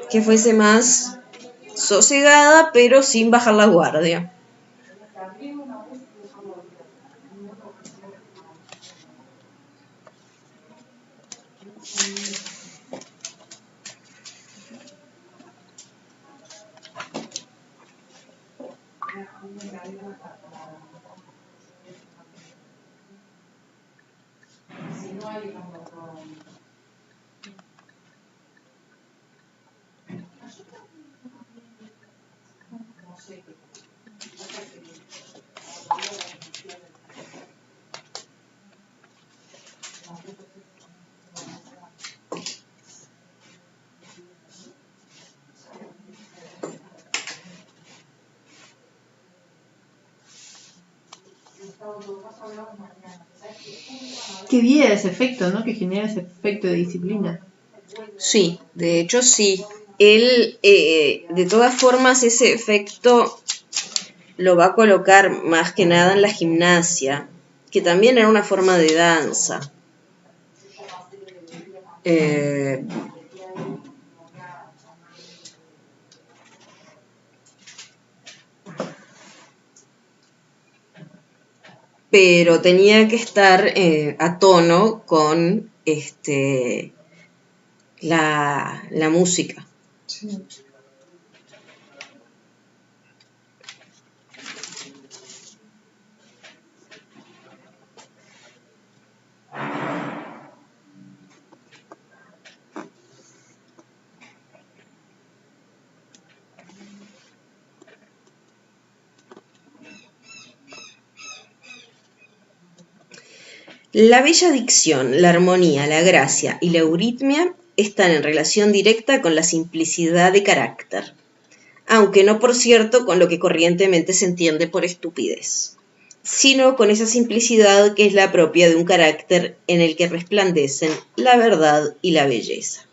que fuese más sosegada, pero sin bajar la guardia. Qué bien ese efecto, ¿no? Que genera ese efecto de disciplina. Sí, de hecho sí. Él, de todas formas, ese efecto lo va a colocar más que nada en la gimnasia, que también era una forma de danza. Pero tenía que estar a tono con la música. Sí. La bella dicción, la armonía, la gracia y la euritmia están en relación directa con la simplicidad de carácter, aunque no por cierto con lo que corrientemente se entiende por estupidez, sino con esa simplicidad que es la propia de un carácter en el que resplandecen la verdad y la belleza.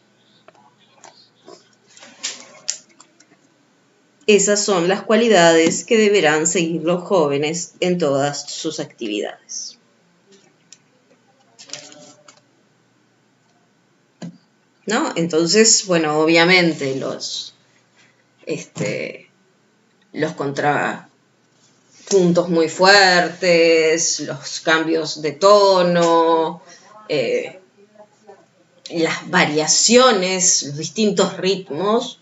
Esas son las cualidades que deberán seguir los jóvenes en todas sus actividades. ¿No? Entonces, bueno, obviamente los contrapuntos muy fuertes, los cambios de tono, las variaciones, los distintos ritmos,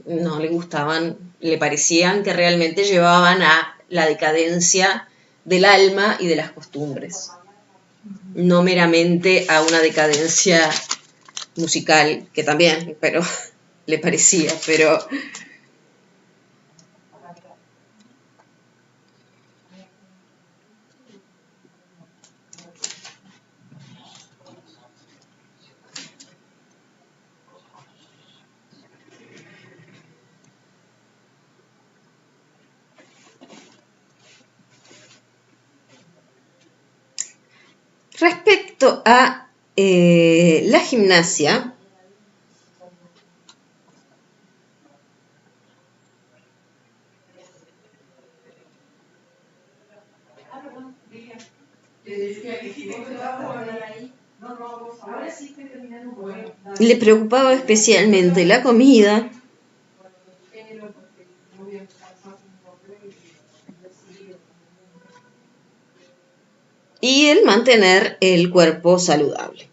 no le gustaban, le parecían que realmente llevaban a la decadencia del alma y de las costumbres, no meramente a una decadencia musical, que también, pero le parecía, pero respecto a la gimnasia, le preocupaba especialmente la comida y el mantener el cuerpo saludable.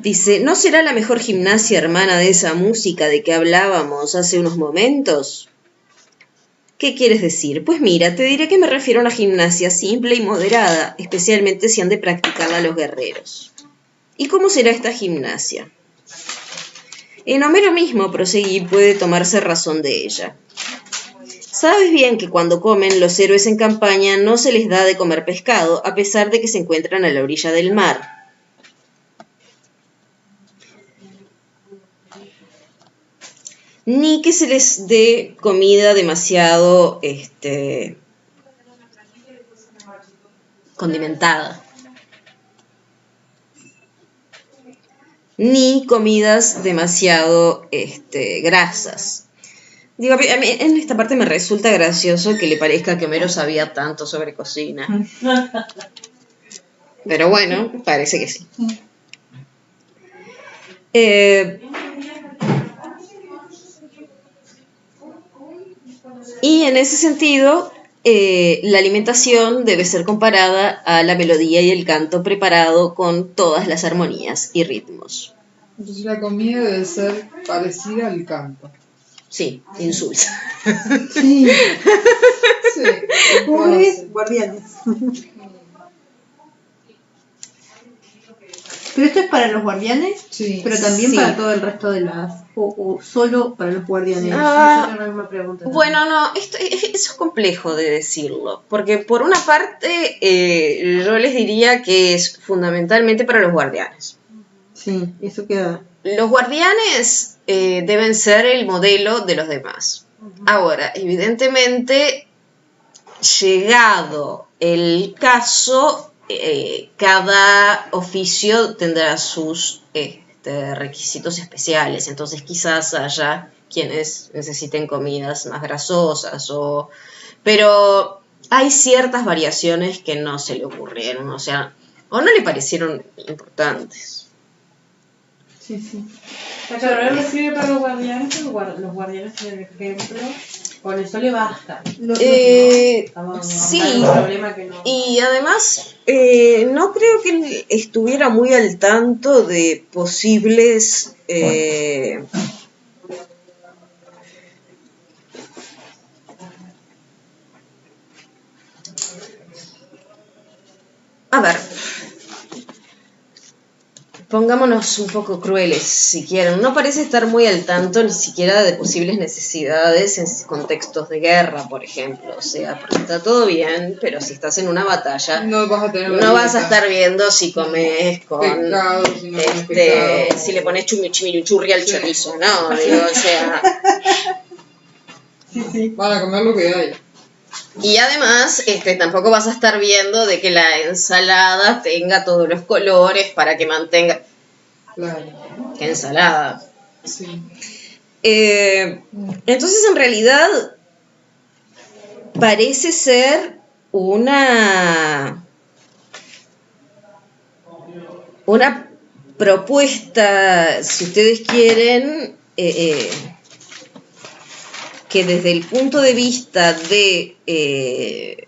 Dice, ¿no será la mejor gimnasia hermana de esa música de que hablábamos hace unos momentos? ¿Qué quieres decir? Pues mira, te diré que me refiero a una gimnasia simple y moderada, especialmente si han de practicarla los guerreros. ¿Y cómo será esta gimnasia? En Homero mismo, proseguí, puede tomarse razón de ella. Sabes bien que cuando comen los héroes en campaña no se les da de comer pescado, a pesar de que se encuentran a la orilla del mar. Ni que se les dé comida demasiado condimentada. Ni comidas demasiado grasas. Digo, a mí en esta parte me resulta gracioso que le parezca que Homero sabía tanto sobre cocina. Pero bueno, parece que sí. Y en ese sentido, la alimentación debe ser comparada a la melodía y el canto preparado con todas las armonías y ritmos. Entonces la comida debe ser parecida al canto. Sí, insulsa. Sí. Sí. Pobres guardianes. Pero esto es para los guardianes, Sí. pero también Sí. para todo el resto de las... O solo para los guardianes. Ah, Yo tengo la misma pregunta. Bueno, no, eso es complejo de decirlo, porque por una parte yo les diría que es fundamentalmente para los guardianes. Sí, eso queda... Los guardianes deben ser el modelo de los demás. Ahora, evidentemente, llegado el caso, cada oficio tendrá sus requisitos especiales. Entonces quizás haya quienes necesiten comidas más grasosas, pero hay ciertas variaciones que no se le ocurrieron, o sea, o no le parecieron importantes. Sí, sí. Pero él lo escribe para los guardianes, pero los guardianes en el ejemplo, con eso le basta. Estamos Sí, hablando de un problema que no... y además no creo que él estuviera muy al tanto de posibles a ver, pongámonos un poco crueles, si quieren. No parece estar muy al tanto ni siquiera de posibles necesidades en contextos de guerra, por ejemplo. O sea, porque está todo bien, pero si estás en una batalla, No vas a tener no vas a estar viendo si comes con pescado, si no comes pescado. si le pones chimichurri al Sí. chorizo, ¿no? Digo, o sea, Sí, sí. Van a comer lo que hay. y además tampoco vas a estar viendo de que la ensalada tenga todos los colores para que mantenga. Claro. ¿Qué ensalada? Sí. Entonces, en realidad, parece ser una propuesta, si ustedes quieren, que desde el punto de vista de...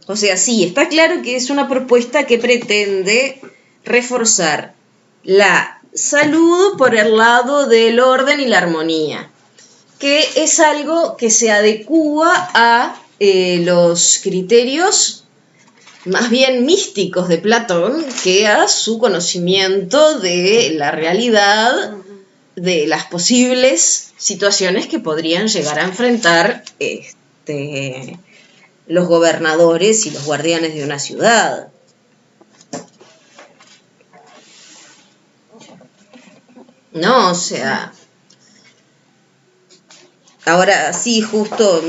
o sea, sí, está claro que es una propuesta que pretende reforzar la salud por el lado del orden y la armonía, que es algo que se adecúa a los criterios más bien místicos de Platón que a su conocimiento de la realidad, de las posibles situaciones que podrían llegar a enfrentar los gobernadores y los guardianes de una ciudad. No, o sea, ahora sí, justo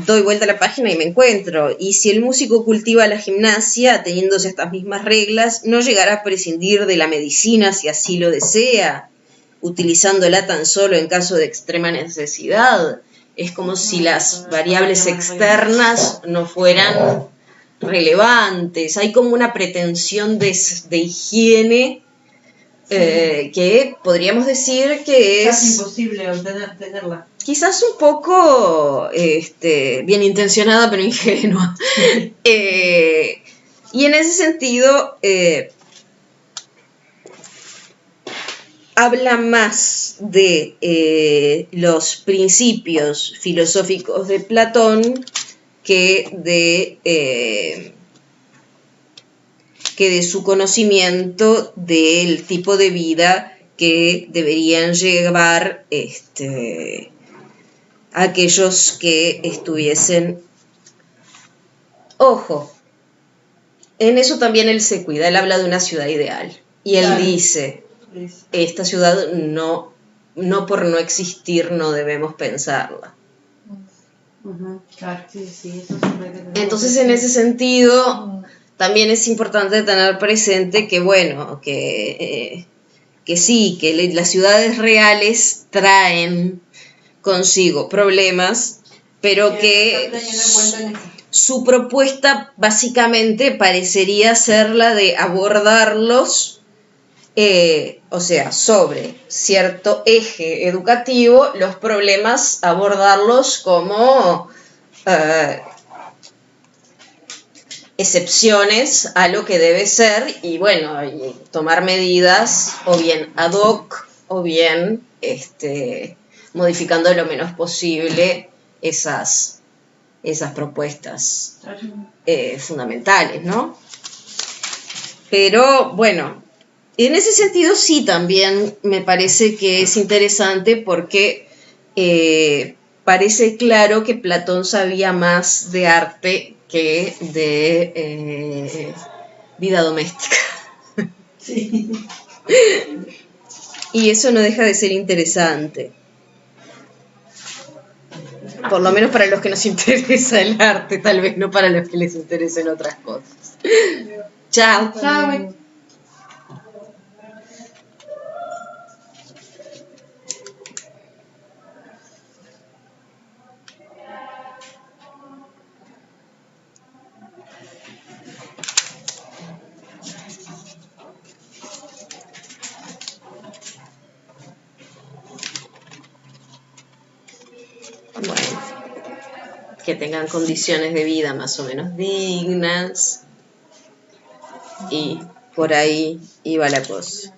doy vuelta a la página y me encuentro. Y si el músico cultiva la gimnasia, teniéndose estas mismas reglas, no llegará a prescindir de la medicina si así lo desea, utilizándola tan solo en caso de extrema necesidad. Es como si las variables externas no fueran relevantes. Hay como una pretensión de higiene que podríamos decir que Es es imposible tenerla. quizás un poco bien intencionada pero ingenua. Y en ese sentido habla más de los principios filosóficos de Platón que de su conocimiento del tipo de vida que deberían llevar aquellos que estuviesen. Ojo, en eso también él se cuida, él habla de una ciudad ideal. Y él dice, esta ciudad no por no existir no debemos pensarla. Claro. Sí, sí, eso siempre hay que tener Entonces, en ese sentido, también es importante tener presente que, bueno, que sí, que las ciudades reales traen consigo problemas, pero que su propuesta básicamente parecería ser la de abordarlos, o sea, sobre cierto eje educativo, los problemas abordarlos como excepciones a lo que debe ser y bueno, y tomar medidas o bien ad hoc o bien modificando lo menos posible esas propuestas fundamentales, ¿no? Pero bueno, en ese sentido sí también me parece que es interesante porque parece claro que Platón sabía más de arte que de vida doméstica. Sí. Y eso no deja de ser interesante. Por lo menos para los que nos interesa el arte, tal vez no para los que les interesen otras cosas. Chao. Chao. Bueno, que tengan condiciones de vida más o menos dignas y por ahí iba la cosa.